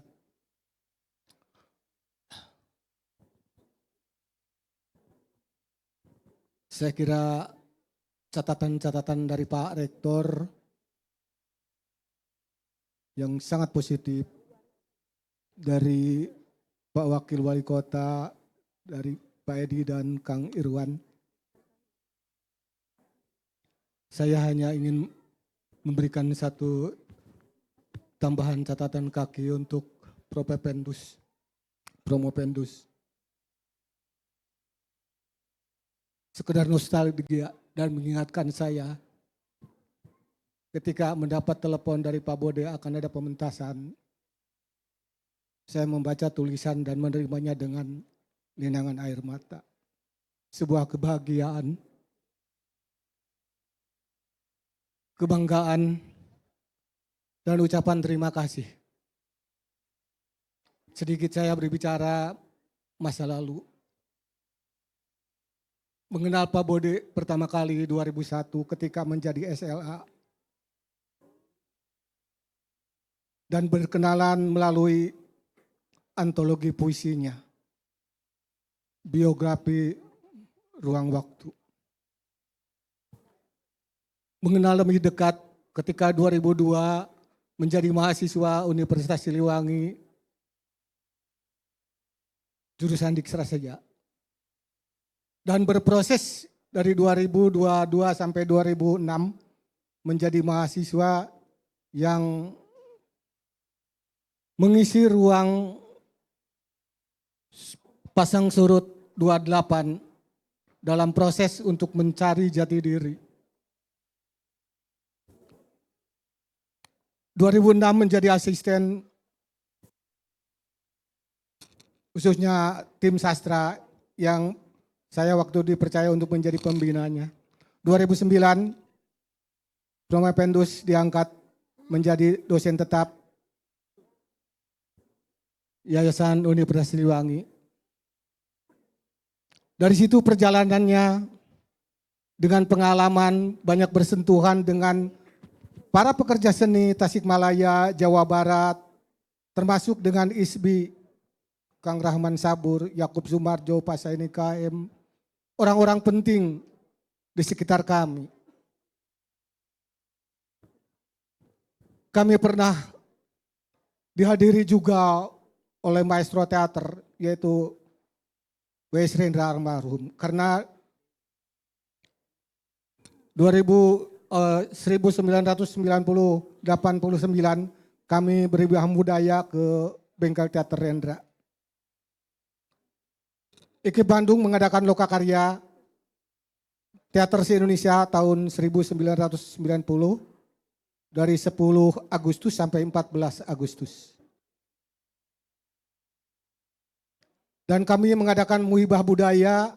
Saya kira catatan-catatan dari Pak Rektor yang sangat positif, dari Pak Wakil Wali Kota, dari Pak Edi dan Kang Irwan. Saya hanya ingin memberikan satu tambahan catatan kaki untuk Promopendus. Sekedar nostalgia dan mengingatkan saya ketika mendapat telepon dari Pak Bode akan ada pementasan. Saya membaca tulisan dan menerimanya dengan linangan air mata. Sebuah kebahagiaan, kebanggaan, dan ucapan terima kasih. Sedikit saya berbicara masa lalu. Mengenal Pak Bode pertama kali 2001 ketika menjadi SLA. Dan berkenalan melalui antologi puisinya. Biografi Ruang Waktu. Mengenal lebih dekat ketika 2002 menjadi mahasiswa Universitas Siliwangi, jurusan Dikstra saja. Dan berproses dari 2022 sampai 2006 menjadi mahasiswa yang mengisi ruang pasang surut 28 dalam proses untuk mencari jati diri. 2006 menjadi asisten khususnya tim sastra yang saya waktu dipercaya untuk menjadi pembinanya. 2009 Prof. Pendus diangkat menjadi dosen tetap Yayasan Universitas Siliwangi. Dari situ perjalanannya dengan pengalaman banyak bersentuhan dengan para pekerja seni Tasikmalaya, Jawa Barat, termasuk dengan ISBI, Kang Rahman Sabur, Yakub Sumarjo, Pak Saini KM, orang-orang penting di sekitar kami. Kami pernah dihadiri juga oleh maestro teater, yaitu W.S. Rendra almarhum. Karena 1989 kami beribadah budaya ke Bengkel Teater Rendra. IKIP Bandung mengadakan lokakarya Teater se-Indonesia tahun 1990 dari 10 Agustus sampai 14 Agustus. Dan kami mengadakan muhibah budaya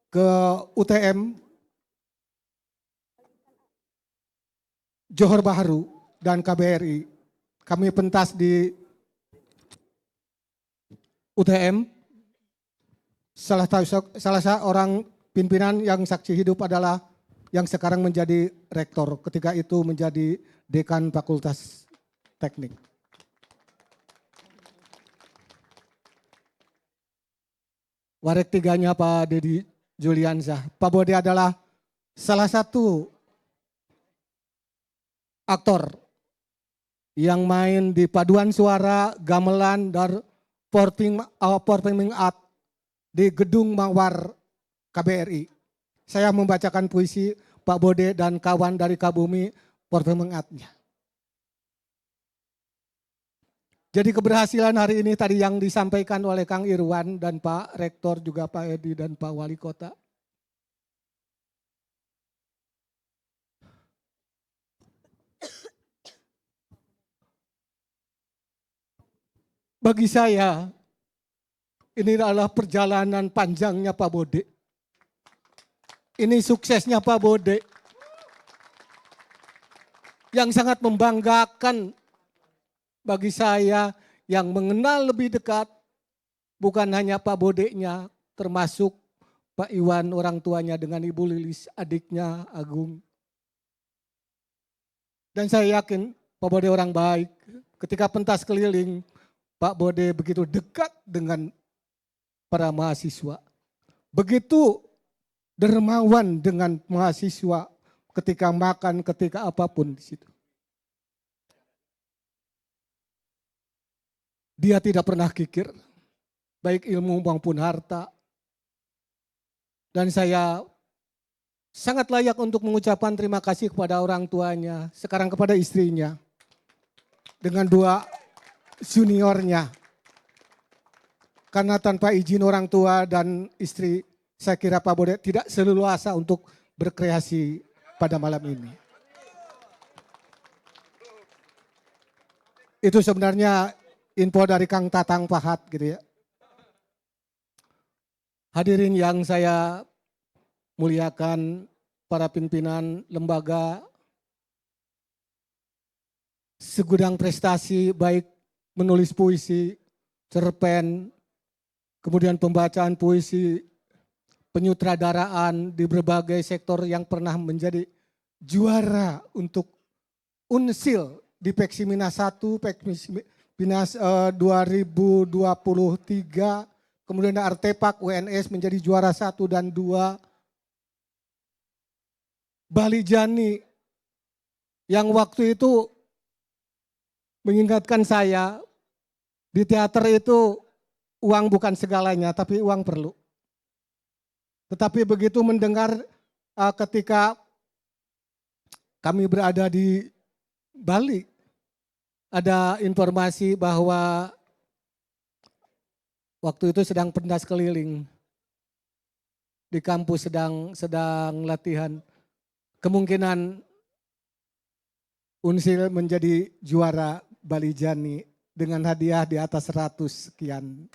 ke UTM, Johor Bahru, dan KBRI. Kami pentas di UTM. Salah seorang pimpinan yang saksi hidup adalah yang sekarang menjadi rektor, ketika itu menjadi dekan Fakultas Teknik. Warek tiganya Pak Dedi Juliansyah. Pak Bode adalah salah satu aktor yang main di paduan suara, gamelan, dan performing art di Gedung Mawar KBRI. Saya membacakan puisi Pak Bode dan kawan dari Kabumi performing art-nya. Jadi keberhasilan hari ini tadi yang disampaikan oleh Kang Irwan dan Pak Rektor, juga Pak Edi dan Pak Wali Kota. Bagi saya, ini adalah perjalanan panjangnya Pak Bode. Ini suksesnya Pak Bode. Yang sangat membanggakan bagi saya yang mengenal lebih dekat, bukan hanya Pak Bodenya, termasuk Pak Iwan orang tuanya dengan Ibu Lilis adiknya Agung. Dan saya yakin Pak Bode orang baik. Ketika pentas keliling, Pak Bode begitu dekat dengan para mahasiswa. Begitu dermawan dengan mahasiswa ketika makan, ketika apapun di situ. Dia tidak pernah kikir, baik ilmu maupun harta. Dan saya sangat layak untuk mengucapkan terima kasih kepada orang tuanya, sekarang kepada istrinya, dengan 2 juniornya. Karena tanpa izin orang tua dan istri, saya kira Pak Bode tidak seleluasa untuk berkreasi pada malam ini. Itu sebenarnya info dari Kang Tatang Pahat gitu ya. Hadirin yang saya muliakan, para pimpinan lembaga, segudang prestasi baik menulis puisi, cerpen, kemudian pembacaan puisi, penyutradaraan di berbagai sektor yang pernah menjadi juara untuk Unsil di Peksimina 1, Pinas 2023, kemudian Artepak UNS menjadi juara 1 dan 2. Bali Jani yang waktu itu mengingatkan saya, di teater itu uang bukan segalanya, tapi uang perlu. Tetapi begitu mendengar ketika kami berada di Bali, ada informasi bahwa waktu itu sedang pentas keliling. Di kampus sedang latihan. Kemungkinan Unsil menjadi juara Bali Jani dengan hadiah di atas 100 sekian.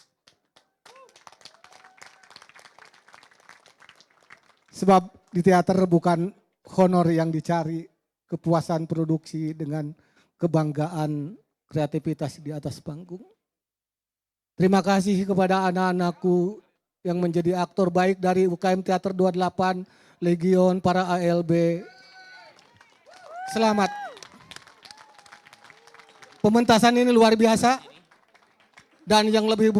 Sebab di teater bukan honor yang dicari, kepuasan produksi dengan kebanggaan kreativitas di atas panggung. Terima kasih kepada anak-anakku yang menjadi aktor baik dari UKM Teater 28, Legion, para ALB. Selamat. Pementasan ini luar biasa dan yang lebih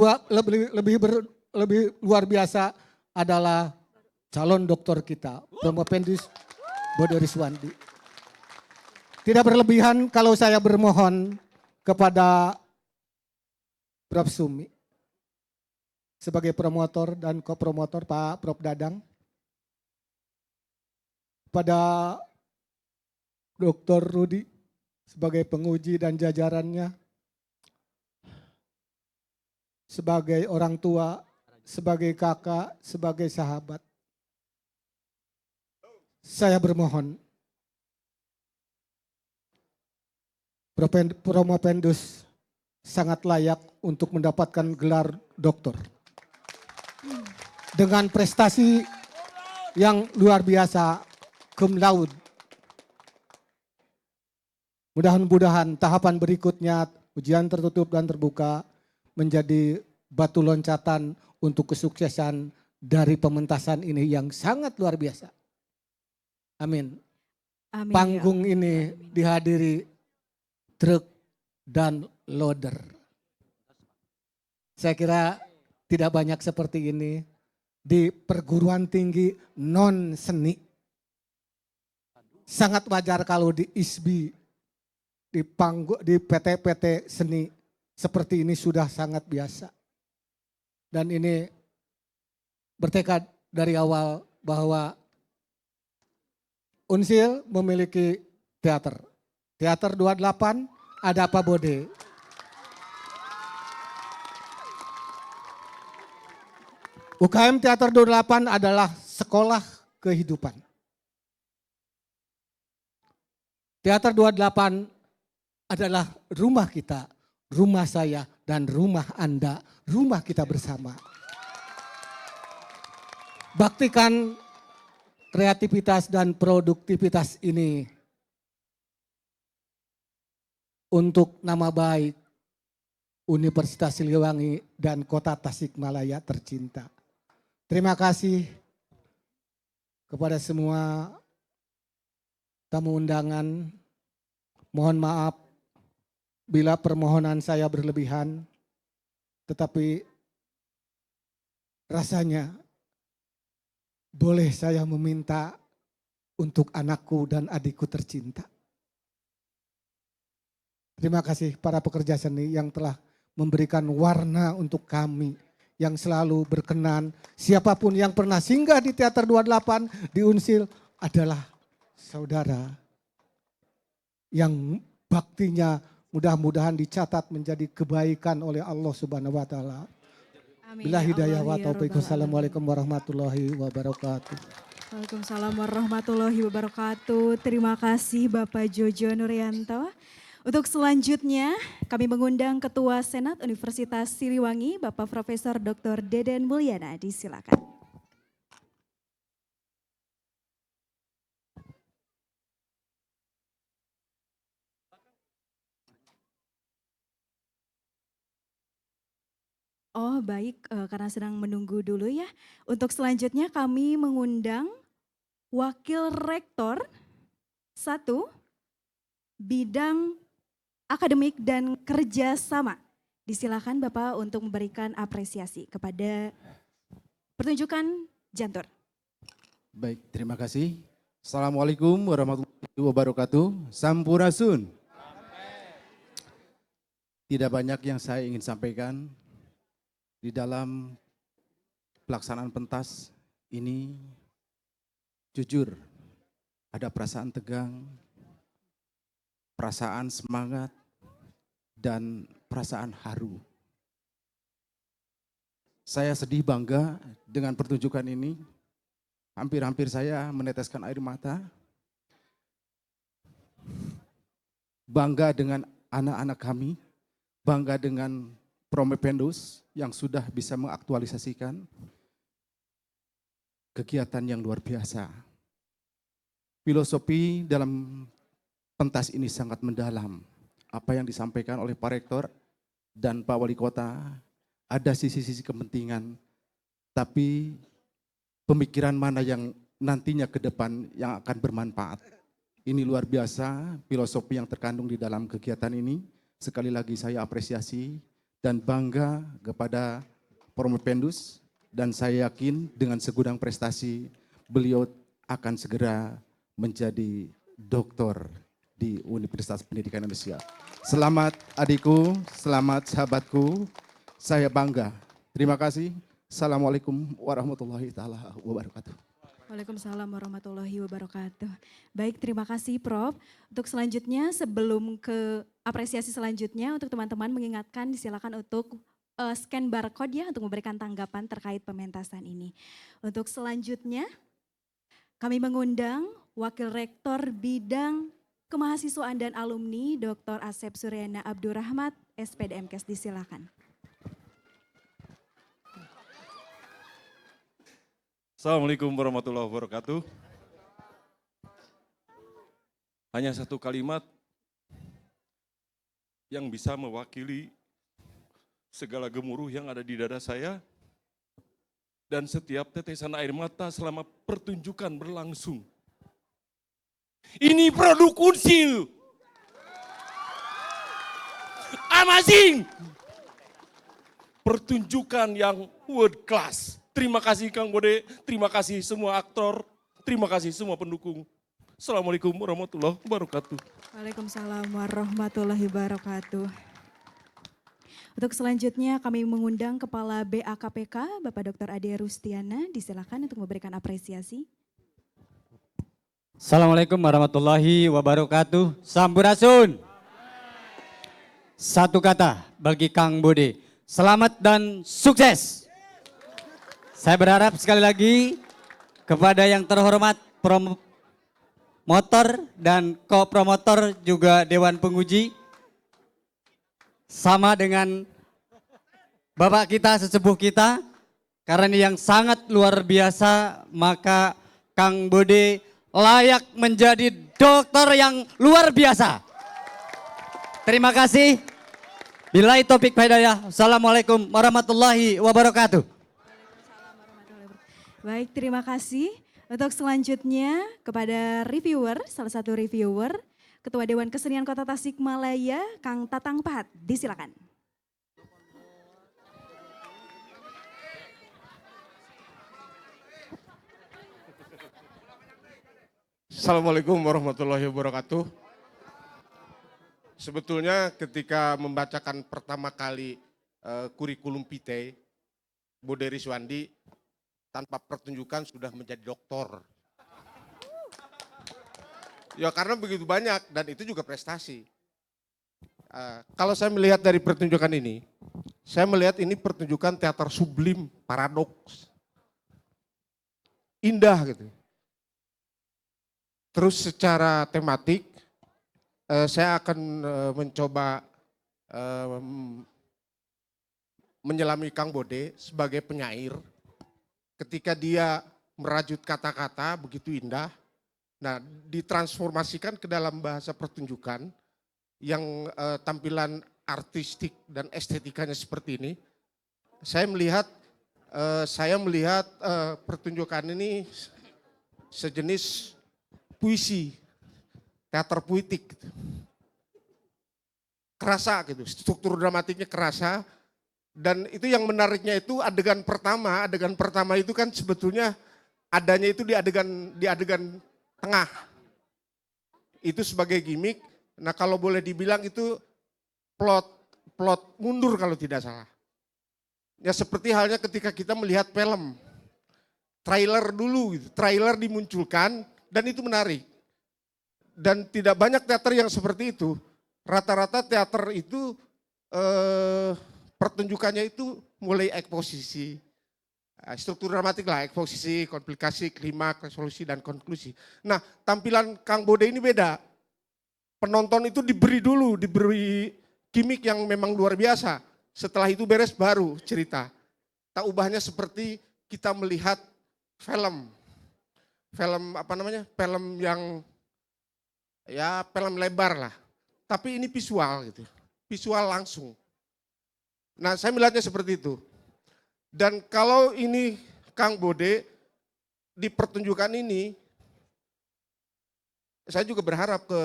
luar biasa adalah calon doktor kita, Promopendus Bode Riswandi. Tidak berlebihan kalau saya bermohon kepada Prof. Sumi sebagai promotor dan kopromotor Pak Prof. Dadang, pada Dr. Rudi sebagai penguji dan jajarannya, sebagai orang tua, sebagai kakak, sebagai sahabat. Saya bermohon, Promopendus sangat layak untuk mendapatkan gelar doktor. Dengan prestasi yang luar biasa, cum laude. Mudah-mudahan tahapan berikutnya, ujian tertutup dan terbuka, menjadi batu loncatan untuk kesuksesan dari pementasan ini yang sangat luar biasa. Amin. Amin. Panggung ini dihadiri truk dan loader. Saya kira tidak banyak seperti ini di perguruan tinggi non seni. Sangat wajar kalau di ISBI, di PT-PT seni seperti ini sudah sangat biasa. Dan ini bertekad dari awal bahwa Unsil memiliki teater. Teater 28 ada apa Bode? UKM Teater 28 adalah sekolah kehidupan. Teater 28 adalah rumah kita, rumah saya, dan rumah Anda, rumah kita bersama. Baktikan kreativitas dan produktivitas ini untuk nama baik Universitas Siliwangi dan Kota Tasikmalaya tercinta. Terima kasih kepada semua tamu undangan. Mohon maaf bila permohonan saya berlebihan, tetapi rasanya boleh saya meminta untuk anakku dan adikku tercinta. Terima kasih para pekerja seni yang telah memberikan warna untuk kami yang selalu berkenan. Siapapun yang pernah singgah di Teater 28 di Unsil adalah saudara yang baktinya mudah-mudahan dicatat menjadi kebaikan oleh Allah Subhanahu wa taala. Bila hidayah wa taufiq. Wassalamualaikum warahmatullahi wabarakatuh. Waalaikumsalam warahmatullahi wabarakatuh. Terima kasih Bapak Jojo Nuryanto. Untuk selanjutnya kami mengundang Ketua Senat Universitas Siliwangi Bapak Profesor Dr. Deden Mulyana. Disilakan. Oh baik, karena sedang menunggu dulu ya. Untuk selanjutnya kami mengundang Wakil Rektor 1 Bidang Akademik dan Kerjasama. Disilakan Bapak untuk memberikan apresiasi kepada pertunjukan Jantur. Baik, terima kasih. Assalamualaikum warahmatullahi wabarakatuh. Sampurasun. Tidak banyak yang saya ingin sampaikan. Di dalam pelaksanaan pentas ini, jujur ada perasaan tegang, perasaan semangat, dan perasaan haru. Saya sedih bangga dengan pertunjukan ini. Hampir-hampir saya meneteskan air mata. Bangga dengan anak-anak kami, bangga dengan Promependus yang sudah bisa mengaktualisasikan kegiatan yang luar biasa. Filosofi dalam pentas ini sangat mendalam. Apa yang disampaikan oleh Pak Rektor dan Pak Wali Kota, ada sisi-sisi kepentingan, tapi pemikiran mana yang nantinya ke depan yang akan bermanfaat. Ini luar biasa filosofi yang terkandung di dalam kegiatan ini. Sekali lagi saya apresiasi dan bangga kepada Promependus, dan saya yakin dengan segudang prestasi beliau akan segera menjadi doktor di Universitas Pendidikan Indonesia. Selamat adikku, selamat sahabatku, saya bangga. Terima kasih. Assalamualaikum warahmatullahi taala wabarakatuh. Waalaikumsalam warahmatullahi wabarakatuh. Baik, terima kasih Prof. Untuk selanjutnya, sebelum ke apresiasi selanjutnya, untuk teman-teman mengingatkan silakan untuk scan barcode ya untuk memberikan tanggapan terkait pementasan ini. Untuk selanjutnya, kami mengundang Wakil Rektor Bidang Kemahasiswaan dan Alumni Dr. Asep Suryana Abdurrahmat, SPDMKes, disilakan. Assalamualaikum warahmatullahi wabarakatuh. Hanya satu kalimat yang bisa mewakili segala gemuruh yang ada di dada saya dan setiap tetesan air mata selama pertunjukan berlangsung. Ini produk Unsil. Amazing. Pertunjukan yang world class. Terima kasih Kang Bode, terima kasih semua aktor, terima kasih semua pendukung. Assalamualaikum warahmatullahi wabarakatuh. Waalaikumsalam warahmatullahi wabarakatuh. Untuk selanjutnya kami mengundang Kepala BAKPK Bapak Dr. Ade Rustiana, disilakan untuk memberikan apresiasi. Assalamualaikum warahmatullahi wabarakatuh. Sampurasun. Satu kata bagi Kang Bode, selamat dan sukses. Saya berharap sekali lagi kepada yang terhormat promotor dan ko-promotor juga Dewan Penguji, sama dengan Bapak kita, sesepuh kita, karena ini yang sangat luar biasa, maka Kang Bode layak menjadi dokter yang luar biasa. Terima kasih. Billahi taufik hidayah. Assalamualaikum warahmatullahi wabarakatuh. Baik, terima kasih. Untuk selanjutnya kepada reviewer, salah satu reviewer, Ketua Dewan Kesenian Kota Tasikmalaya, Kang Tatang Pahat, disilakan. Assalamualaikum warahmatullahi wabarakatuh. Sebetulnya ketika membacakan pertama kali kurikulum vitae, Bode Riswandi tanpa pertunjukan sudah menjadi doktor. Ya karena begitu banyak dan itu juga prestasi. Kalau saya melihat dari pertunjukan ini, saya melihat ini pertunjukan teater sublim, paradoks. Indah gitu. Terus secara tematik, saya akan mencoba menyelami Kang Bode sebagai penyair. Ketika dia merajut kata-kata begitu indah, nah ditransformasikan ke dalam bahasa pertunjukan yang tampilan artistik dan estetikanya seperti ini. Saya melihat pertunjukan ini sejenis puisi, teater puitik. Kerasa gitu, struktur dramatiknya kerasa. Dan itu yang menariknya itu adegan pertama itu kan sebetulnya adanya itu di adegan tengah. Itu sebagai gimmick. Nah kalau boleh dibilang itu plot mundur kalau tidak salah. Ya seperti halnya ketika kita melihat film. Trailer dulu gitu, trailer dimunculkan dan itu menarik. Dan tidak banyak teater yang seperti itu. Rata-rata teater itu pertunjukannya itu mulai eksposisi. Struktur dramatik lah, eksposisi, komplikasi, klimaks, resolusi, dan konklusi. Nah, tampilan Kang Bode ini beda. Penonton itu diberi gimmick yang memang luar biasa. Setelah itu beres baru cerita. Tak ubahnya seperti kita melihat film. Film yang ya film lebar lah. Tapi ini visual gitu. Visual langsung. Nah, saya melihatnya seperti itu. Dan kalau ini Kang Bode di pertunjukan ini, saya juga berharap ke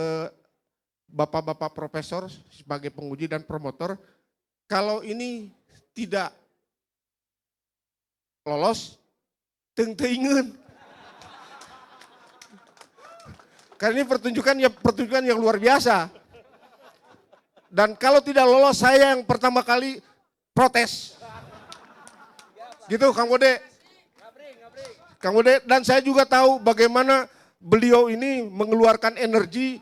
bapak-bapak profesor sebagai penguji dan promotor, kalau ini tidak lolos, teng-tengen. Karena ini pertunjukan yang luar biasa. Dan kalau tidak lolos, saya yang pertama kali protes. Gitu Kang Bode. Kang Bode, dan saya juga tahu bagaimana beliau ini mengeluarkan energi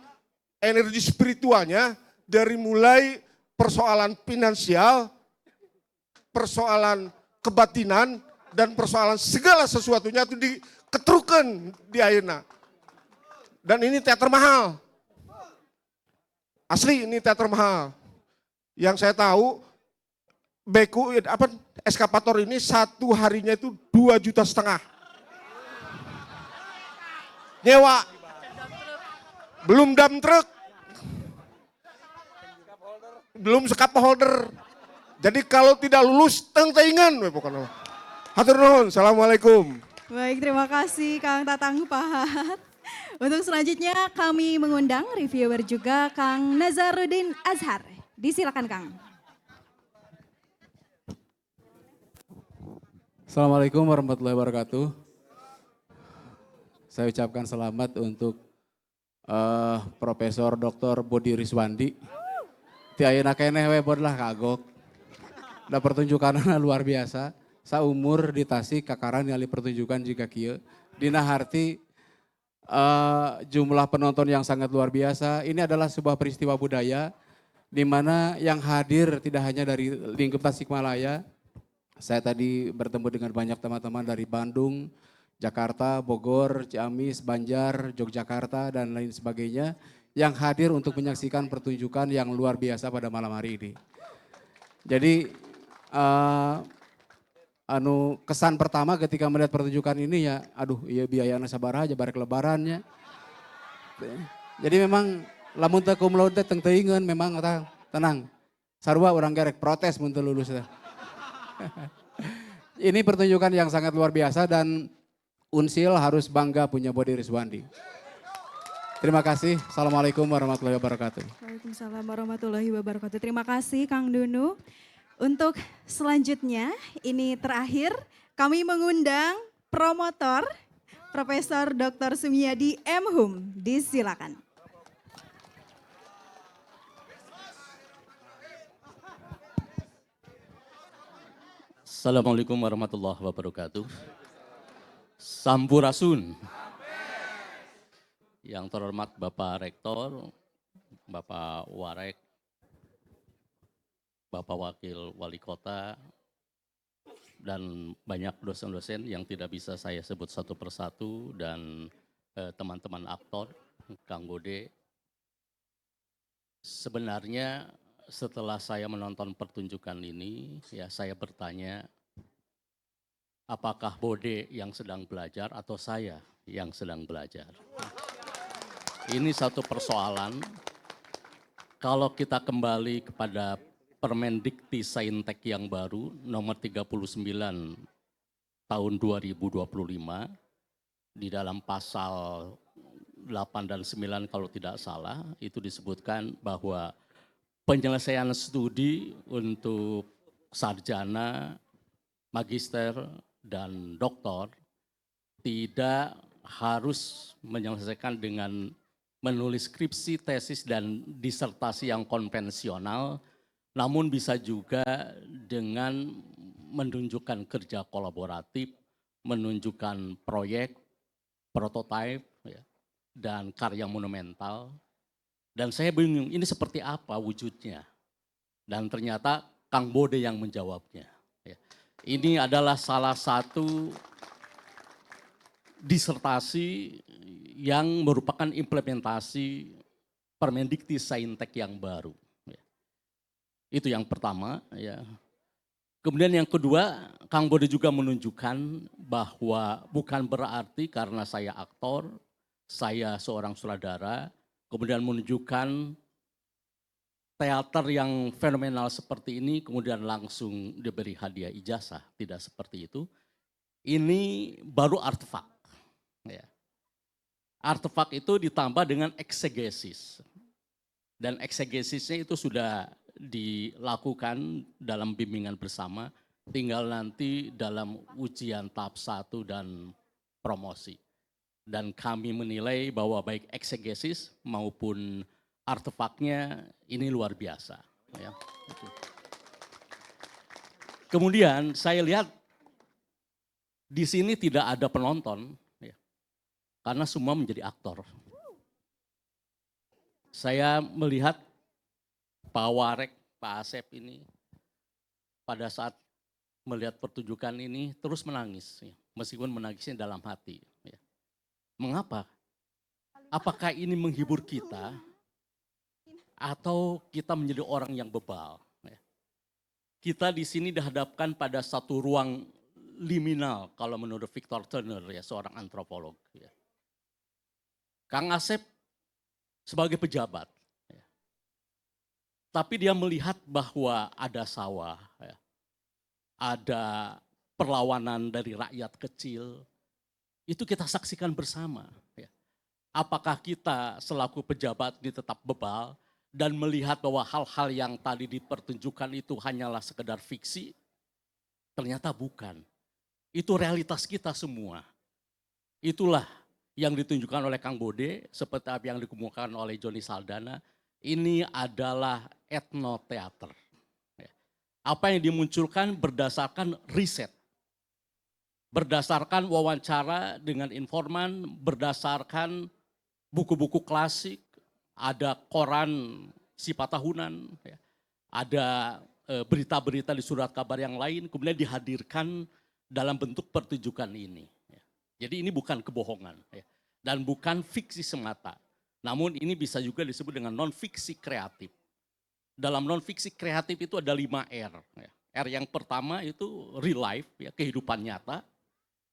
spiritualnya dari mulai persoalan finansial, persoalan kebatinan, dan persoalan segala sesuatunya itu diketrukan di ayeuna. Dan ini teater mahal. Asli ini teater mahal. Yang saya tahu, eskapator ini satu harinya itu 2,5 juta. Nyewa. Belum dump truck. Belum scaffolder. Jadi kalau tidak lulus, teng-tengan. Pokoknya. Hatur nuhun, assalamualaikum. Baik, terima kasih Kang Tatang Pahat. Untuk selanjutnya kami mengundang reviewer juga Kang Nazarudin Azhar. Disilakan Kang. Assalamualaikum warahmatullahi wabarakatuh. Saya ucapkan selamat untuk Profesor Dr. Bodi Riswandi. Ti ayeuna keneh we bod lah kagok. Da pertunjukanna luar biasa. Saumur di Tasik kakaran ningali pertunjukan jika kieu. Dina harti jumlah penonton yang sangat luar biasa. Ini adalah sebuah peristiwa budaya di mana yang hadir tidak hanya dari lingkup Tasikmalaya. Saya tadi bertemu dengan banyak teman-teman dari Bandung, Jakarta, Bogor, Ciamis, Banjar, Yogyakarta, dan lain sebagainya yang hadir untuk menyaksikan pertunjukan yang luar biasa pada malam hari ini. Jadi kesan pertama ketika melihat pertunjukan ini ya, aduh iya biayana sabaraha aja barek lebarannya. Jadi memang lamun teu cum laude teu teuingeun memang tenang. Sarua orang gerek protes mun teu lulus teh. Ini pertunjukan yang sangat luar biasa dan Unsil harus bangga punya Bodi Riswandi. Terima kasih. Assalamualaikum warahmatullahi wabarakatuh. Waalaikumsalam warahmatullahi wabarakatuh. Terima kasih Kang Dunu. Untuk selanjutnya ini terakhir kami mengundang promotor Profesor Dr. Sumiadi M. Hum. Disilakan. Assalamualaikum warahmatullahi wabarakatuh. Sampurasun. Yang terhormat Bapak Rektor, Bapak Warek, Bapak Wakil Wali Kota, dan banyak dosen-dosen yang tidak bisa saya sebut satu persatu, dan teman-teman aktor, Kang Bode. Sebenarnya setelah saya menonton pertunjukan ini, ya saya bertanya, apakah Bode yang sedang belajar atau saya yang sedang belajar? Ini satu persoalan. Kalau kita kembali kepada Permendikti Saintek yang baru, nomor 39 tahun 2025, di dalam pasal 8 dan 9 kalau tidak salah, itu disebutkan bahwa penyelesaian studi untuk sarjana, magister, dan doktor tidak harus menyelesaikan dengan menulis skripsi, tesis, dan disertasi yang konvensional, namun bisa juga dengan menunjukkan kerja kolaboratif, menunjukkan proyek, prototipe, ya, dan karya monumental. Dan saya bingung ini seperti apa wujudnya. Dan ternyata Kang Bode yang menjawabnya. Ya. Ini adalah salah satu disertasi yang merupakan implementasi Permendikti-Saintek yang baru. Itu yang pertama. Ya. Kemudian yang kedua, Kang Bode juga menunjukkan bahwa bukan berarti karena saya aktor, saya seorang sutradara, kemudian menunjukkan teater yang fenomenal seperti ini, kemudian langsung diberi hadiah ijazah. Tidak seperti itu. Ini baru artefak. Ya. Artefak itu ditambah dengan eksegesis. Dan eksegesisnya itu sudah dilakukan dalam bimbingan bersama, tinggal nanti dalam ujian tahap 1 dan promosi. Dan kami menilai bahwa baik eksegesis maupun artefaknya ini luar biasa. Ya. Kemudian saya lihat di sini tidak ada penonton, ya, karena semua menjadi aktor. Saya melihat Pak Warek, Pak Asep ini pada saat melihat pertunjukan ini terus menangis, ya, meskipun menangisnya dalam hati. Ya. Mengapa? Apakah ini menghibur kita atau kita menjadi orang yang bebal? Ya. Kita di sini dihadapkan pada satu ruang liminal kalau menurut Victor Turner, ya, seorang antropolog. Ya. Kang Asep sebagai pejabat, ya. Tapi dia melihat bahwa ada sawah, ya. Ada perlawanan dari rakyat kecil, itu kita saksikan bersama. Ya. Apakah kita selaku pejabat ini tetap bebal dan melihat bahwa hal-hal yang tadi dipertunjukkan itu hanyalah sekedar fiksi? Ternyata bukan. Itu realitas kita semua. Itulah yang ditunjukkan oleh Kang Bode, seperti apa yang dikemukakan oleh Joni Saldana, ini adalah etnoteater. Apa yang dimunculkan berdasarkan riset, berdasarkan wawancara dengan informan, berdasarkan buku-buku klasik, ada koran sifat tahunan, ada berita-berita di surat kabar yang lain, kemudian dihadirkan dalam bentuk pertunjukan ini. Jadi ini bukan kebohongan, ya, dan bukan fiksi semata. Namun ini bisa juga disebut dengan non-fiksi kreatif. Dalam non-fiksi kreatif itu ada 5 R. Ya. R yang pertama itu real life, ya, kehidupan nyata.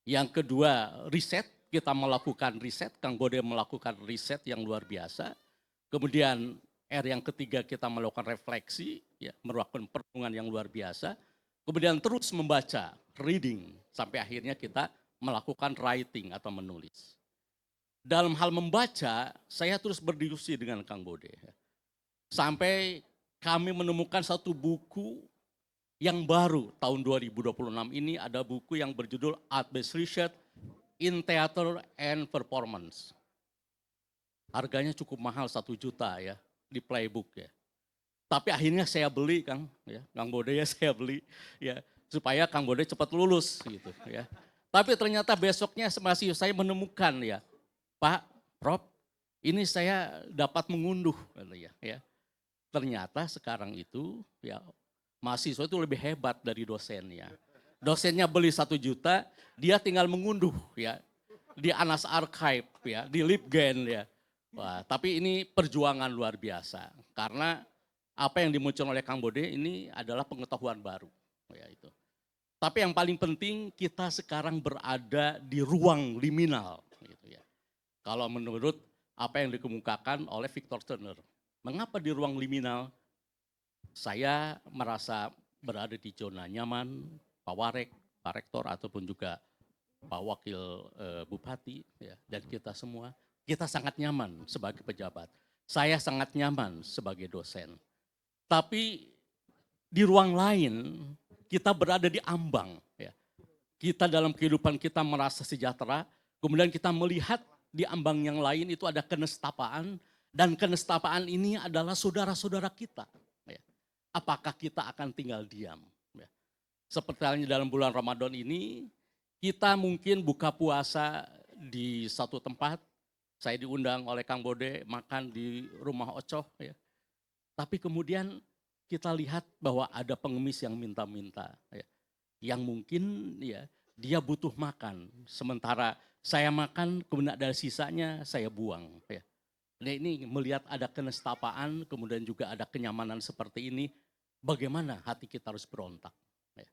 Yang kedua riset, kita melakukan riset, Kang Bode melakukan riset yang luar biasa. Kemudian R yang ketiga kita melakukan refleksi, ya, melakukan perenungan yang luar biasa. Kemudian terus membaca, reading, sampai akhirnya kita melakukan writing atau menulis. Dalam hal membaca, saya terus berdiskusi dengan Kang Bode. Sampai kami menemukan satu buku yang baru tahun 2026 ini, ada buku yang berjudul Art-Based Research in Theater and Performance. Harganya cukup mahal, 1 juta ya, di Playbook ya. Tapi akhirnya saya beli, Kang Bode ya, saya beli ya, supaya Kang Bode cepat lulus gitu ya. Tapi ternyata besoknya masih saya menemukan, ya, Pak, Prof, ini saya dapat mengunduh, ya. Ternyata sekarang itu, ya, mahasiswa itu lebih hebat dari dosennya. Dosennya beli 1 juta, dia tinggal mengunduh, ya, di Anas Archive, ya, di LibGen, ya. Wah, tapi ini perjuangan luar biasa, karena apa yang dimunculkan oleh Kang Bode ini adalah pengetahuan baru, ya, itu. Tapi yang paling penting kita sekarang berada di ruang liminal. Gitu ya. Kalau menurut apa yang dikemukakan oleh Victor Turner. Mengapa di ruang liminal? Saya merasa berada di zona nyaman, Pak Warek, Pak Rektor, ataupun juga Pak Wakil Bupati, ya, dan kita semua. Kita sangat nyaman sebagai pejabat. Saya sangat nyaman sebagai dosen. Tapi di ruang lain, kita berada di ambang. Ya. Kita dalam kehidupan kita merasa sejahtera, kemudian kita melihat di ambang yang lain itu ada kenestapaan, dan kenestapaan ini adalah saudara-saudara kita. Ya. Apakah kita akan tinggal diam? Ya. Seperti halnya dalam bulan Ramadan ini, kita mungkin buka puasa di satu tempat, saya diundang oleh Kang Bode makan di rumah Ocoh. Ya. Tapi kemudian kita lihat bahwa ada pengemis yang minta-minta. Ya. yang mungkin ya dia butuh makan, sementara saya makan kemudian ada sisanya saya buang ya. Nah ini melihat ada kenestapaan, kemudian juga ada kenyamanan seperti ini, bagaimana hati kita harus berontak. Ya.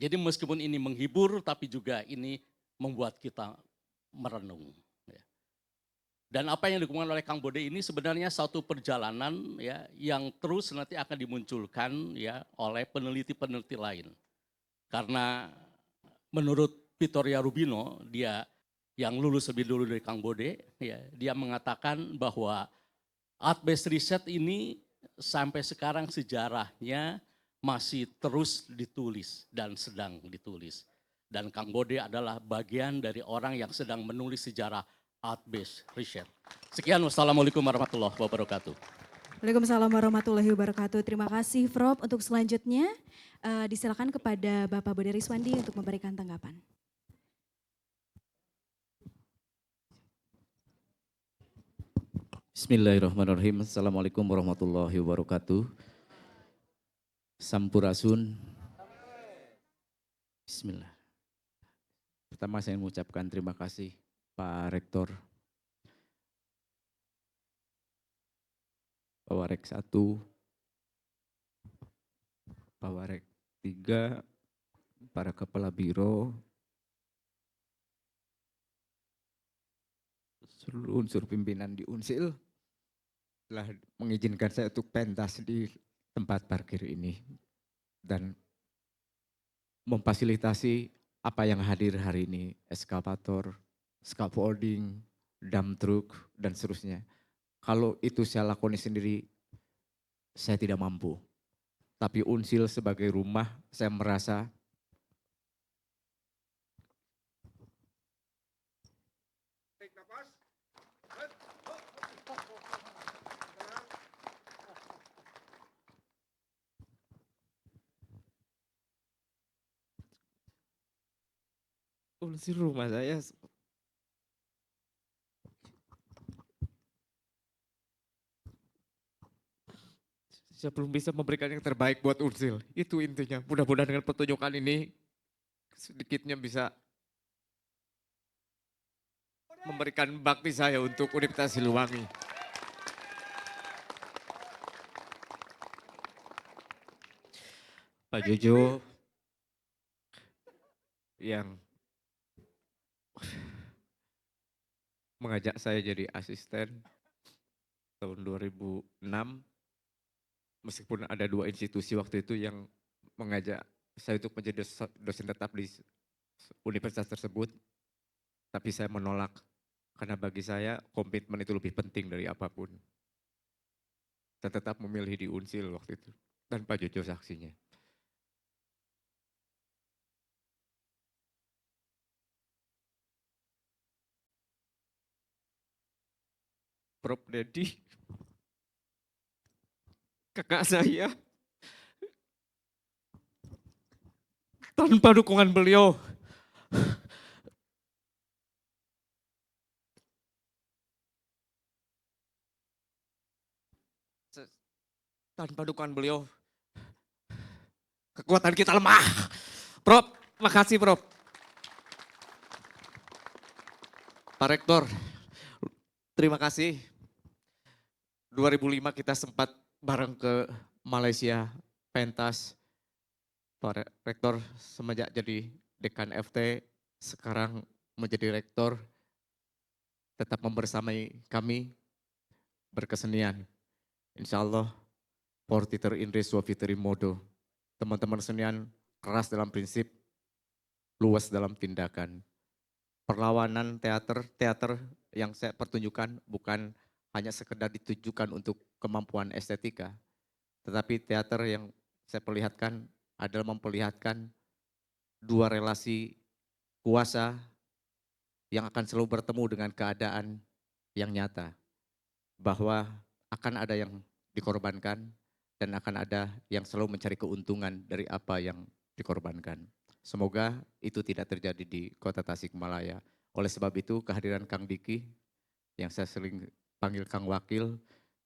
Jadi meskipun ini menghibur, tapi juga ini membuat kita merenung. Ya. Dan apa yang dikembangkan oleh Kang Bode ini sebenarnya satu perjalanan ya yang terus nanti akan dimunculkan ya oleh peneliti-peneliti lain. Karena menurut Vittoria Rubino, dia yang lulus lebih dulu dari Kang Bode, ya, dia mengatakan bahwa art-based research ini sampai sekarang sejarahnya masih terus ditulis dan sedang ditulis. Dan Kang Bode adalah bagian dari orang yang sedang menulis sejarah art-based research. Sekian, wassalamualaikum warahmatullahi wabarakatuh. Waalaikumsalam warahmatullahi wabarakatuh. Terima kasih Prof. Untuk selanjutnya disilakan kepada Bapak Bode Riswandi untuk memberikan tanggapan. Bismillahirrahmanirrahim. Assalamualaikum warahmatullahi wabarakatuh. Sampurasun. Bismillah. Pertama saya mengucapkan terima kasih Pak Rektor, Pak Warek 1, Pak Warek 3, para kepala biro, seluruh unsur pimpinan di Unsil telah mengizinkan saya untuk pentas di tempat parkir ini dan memfasilitasi apa yang hadir hari ini, eskavator, scaffolding, dump truck, dan seterusnya. Kalau itu saya lakoni sendiri, saya tidak mampu. Tapi Unsil sebagai rumah, saya merasa Unsil rumah saya belum bisa memberikan yang terbaik buat Unsil. Itu intinya. Mudah-mudahan dengan pertunjukan ini sedikitnya bisa memberikan bakti saya untuk Universitas Siliwangi. Pak Jojo yang mengajak saya jadi asisten tahun 2006. Meskipun ada 2 institusi waktu itu yang mengajak saya untuk menjadi dosen tetap di universitas tersebut, tapi saya menolak karena bagi saya komitmen itu lebih penting dari apapun. Saya tetap memilih di Unsil waktu itu dan Pak Jojo saksinya. Prof. Dedi, kakak saya, tanpa dukungan beliau, kekuatan kita lemah. Prof, makasih Prof. Pak Rektor, terima kasih. 2005 kita sempat bareng ke Malaysia, pentas. Pak Rektor semenjak jadi dekan FT, sekarang menjadi rektor, tetap membersamai kami berkesenian. Insya Allah, Portiter Indres Wafiteri Modo. Teman-teman senian keras dalam prinsip, luas dalam tindakan. Perlawanan teater yang saya pertunjukkan bukan hanya sekedar ditujukan untuk kemampuan estetika, tetapi teater yang saya perlihatkan adalah memperlihatkan 2 relasi kuasa yang akan selalu bertemu dengan keadaan yang nyata, bahwa akan ada yang dikorbankan dan akan ada yang selalu mencari keuntungan dari apa yang dikorbankan. Semoga itu tidak terjadi di Kota Tasikmalaya. Oleh sebab itu kehadiran Kang Diki, yang saya sering panggil Kang Wakil,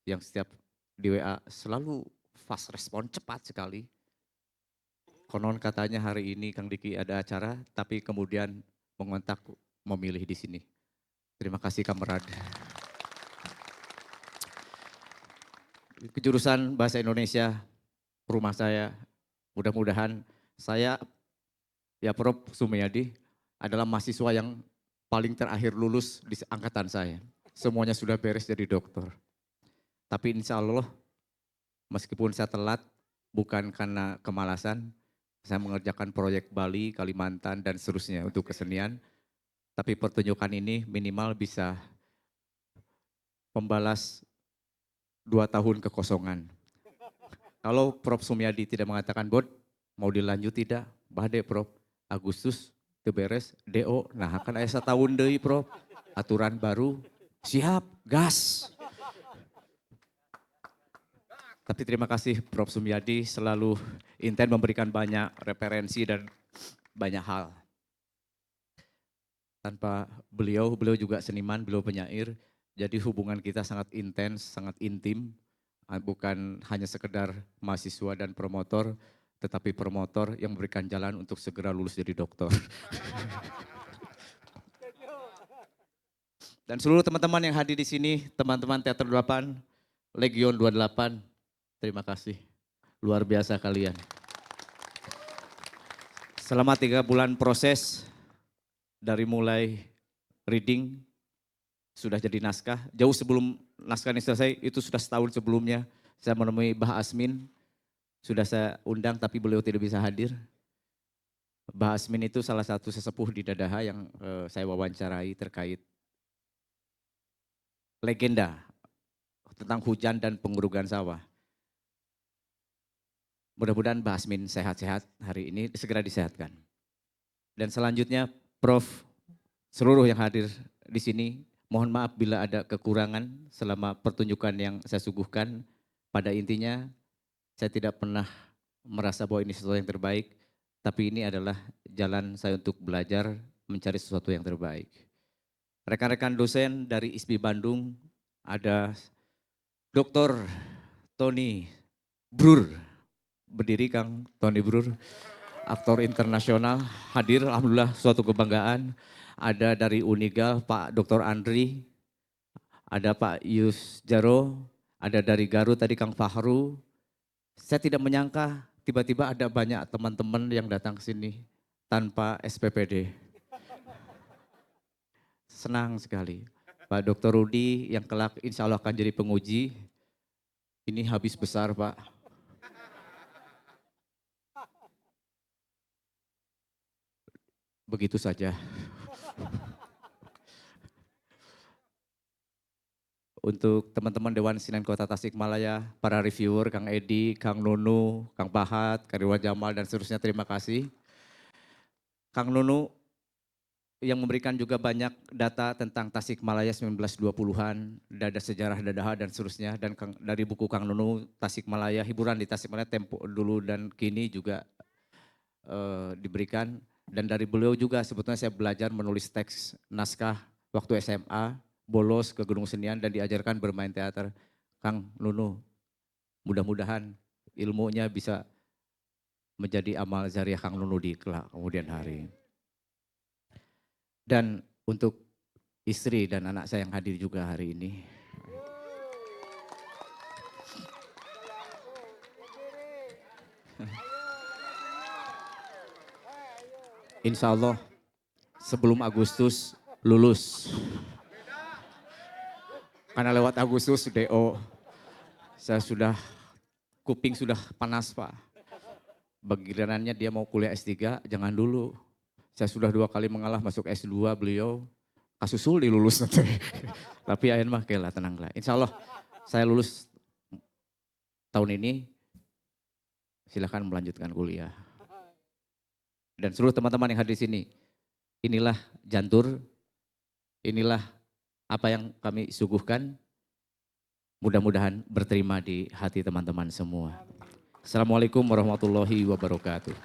yang setiap di WA selalu fast respon, cepat sekali. Konon katanya hari ini Kang Diki ada acara, tapi kemudian mengontak memilih di sini. Terima kasih kamerad. Kejurusan Bahasa Indonesia, rumah saya, mudah-mudahan saya, ya Prof. Sumiyadi, adalah mahasiswa yang paling terakhir lulus di angkatan saya. Semuanya sudah beres jadi dokter. Tapi insya Allah, meskipun saya telat, bukan karena kemalasan, saya mengerjakan proyek Bali, Kalimantan, dan seterusnya untuk kesenian. Tapi pertunjukan ini minimal bisa membalas 2 tahun kekosongan. Kalau Prof. Sumiyadi tidak mengatakan, Bot, mau dilanjut tidak? Bade Prof, Agustus, beres, DO, nah kan aya setahun deui Prof, aturan baru, siap, gas. Tapi terima kasih Prof. Sumiyadi selalu intent memberikan banyak referensi dan banyak hal. Tanpa beliau juga seniman, beliau penyair, jadi hubungan kita sangat intens, sangat intim, bukan hanya sekedar mahasiswa dan promotor, tetapi promotor yang memberikan jalan untuk segera lulus jadi dokter. Dan seluruh teman-teman yang hadir di sini, teman-teman Teater 8, Legion 28, terima kasih. Luar biasa kalian. Selama 3 bulan proses, dari mulai reading, sudah jadi naskah. Jauh sebelum naskah ini selesai, itu sudah setahun sebelumnya, saya menemui Bah Asmin. Sudah saya undang tapi beliau tidak bisa hadir. Bah Asmin itu salah satu sesepuh di Dadaha yang saya wawancarai terkait legenda tentang hujan dan pengurugan sawah. Mudah-mudahan Bah Asmin sehat-sehat hari ini, segera disehatkan. Dan selanjutnya Prof, seluruh yang hadir di sini, mohon maaf bila ada kekurangan selama pertunjukan yang saya suguhkan. Pada intinya, saya tidak pernah merasa bahwa ini sesuatu yang terbaik, tapi ini adalah jalan saya untuk belajar mencari sesuatu yang terbaik. Rekan-rekan dosen dari ISBI Bandung, ada Dr. Tony Brur, berdiri Kang Tony Brur, aktor internasional, hadir, alhamdulillah suatu kebanggaan. Ada dari Unigal, Pak Dr. Andri, ada Pak Yus Jaro, ada dari Garut tadi Kang Fahru. Saya tidak menyangka tiba-tiba ada banyak teman-teman yang datang ke sini tanpa SPPD. Senang sekali. Pak Dr. Rudi yang kelak insya Allah akan jadi penguji. Ini habis besar Pak. Begitu saja. Untuk teman-teman Dewan Seniman Kota Tasikmalaya, para reviewer, Kang Edi, Kang Nunu, Kang Pahat, Kang Ridwan Jamal, dan seterusnya, terima kasih. Kang Nunu yang memberikan juga banyak data tentang Tasikmalaya 1920-an, dada sejarah Dadaha dan seterusnya. Dan dari buku Kang Nunu, Tasikmalaya, hiburan di Tasikmalaya, tempo dulu dan kini juga diberikan. Dan dari beliau juga sebetulnya saya belajar menulis teks naskah waktu SMA, bolos ke Gedung Senian dan diajarkan bermain teater. Kang Nunu, mudah-mudahan ilmunya bisa menjadi amal jariah Kang Nunu di kelak kemudian hari. Dan untuk istri dan anak saya yang hadir juga hari ini. Insya Allah sebelum Agustus lulus. Karena lewat Agustus DO, saya sudah, kuping sudah panas Pak. Bagirannya dia mau kuliah S3, jangan dulu. Saya sudah 2 kali mengalah masuk S2, beliau kasusul dilulus nanti. Tapi ayan mah kelah, tenanglah. Insya Allah saya lulus tahun ini, silakan melanjutkan kuliah. Dan seluruh teman-teman yang hadir di sini, inilah jantur, inilah apa yang kami suguhkan, mudah-mudahan berterima di hati teman-teman semua. Assalamualaikum warahmatullahi wabarakatuh.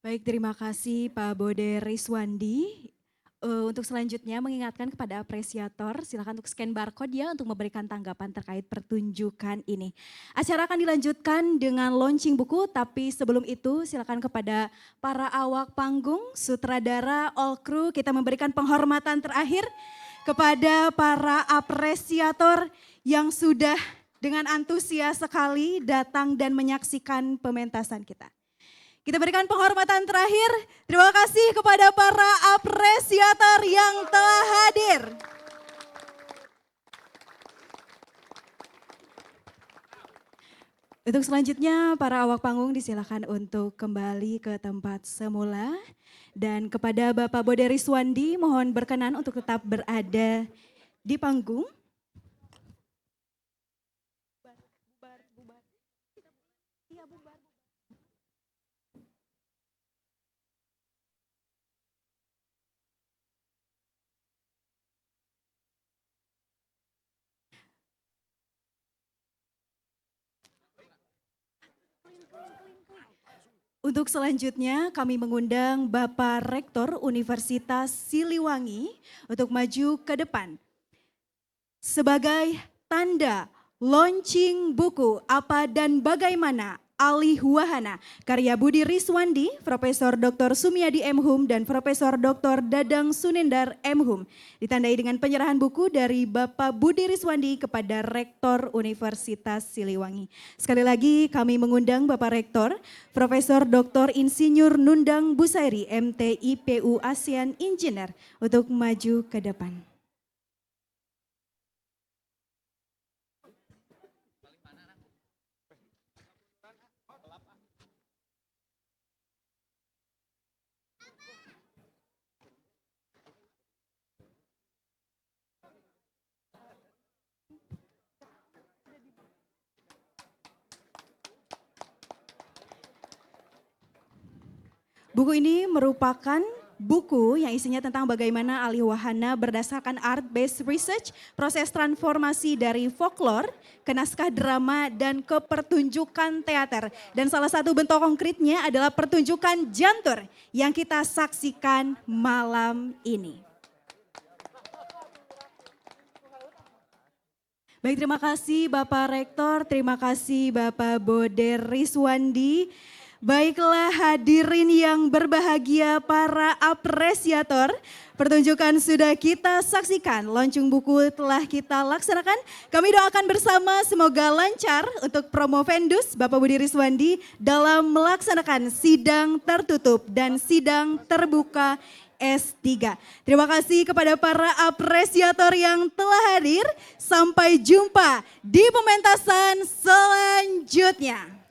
Baik, terima kasih Pak Bode Riswandi untuk selanjutnya mengingatkan kepada apresiator, silakan untuk scan barcode ya untuk memberikan tanggapan terkait pertunjukan ini. Acara akan dilanjutkan dengan launching buku, tapi sebelum itu silakan kepada para awak panggung, sutradara, all crew, kita memberikan penghormatan terakhir kepada para apresiator yang sudah dengan antusias sekali datang dan menyaksikan pementasan kita. Kita berikan penghormatan terakhir. Terima kasih kepada para apresiator yang telah hadir. Untuk selanjutnya para awak panggung disilakan untuk kembali ke tempat semula. Dan kepada Bapak Bode Riswandi mohon berkenan untuk tetap berada di panggung. Untuk selanjutnya kami mengundang Bapak Rektor Universitas Siliwangi untuk maju ke depan. Sebagai tanda launching buku Apa dan Bagaimana Alih Wahana, karya Budi Riswandi, Profesor Dr. Sumiadi M. Hum, dan Profesor Dr. Dadang Sunendar M. Hum. Ditandai dengan penyerahan buku dari Bapak Budi Riswandi kepada Rektor Universitas Siliwangi. Sekali lagi kami mengundang Bapak Rektor, Profesor Dr. Insinyur Nundang Busairi, MT IPU ASEAN Engineer, untuk maju ke depan. Buku ini merupakan buku yang isinya tentang bagaimana alih wahana berdasarkan art-based research, proses transformasi dari folklore ke naskah drama dan ke pertunjukan teater. Dan salah satu bentuk konkretnya adalah pertunjukan Jantur yang kita saksikan malam ini. Baik, terima kasih Bapak Rektor, terima kasih Bapak Bode Riswandi. Baiklah hadirin yang berbahagia, para apresiator, pertunjukan sudah kita saksikan, launching buku telah kita laksanakan. Kami doakan bersama semoga lancar untuk promo Vendus Bapak Budi Riswandi dalam melaksanakan sidang tertutup dan sidang terbuka S3. Terima kasih kepada para apresiator yang telah hadir. Sampai jumpa di pementasan selanjutnya.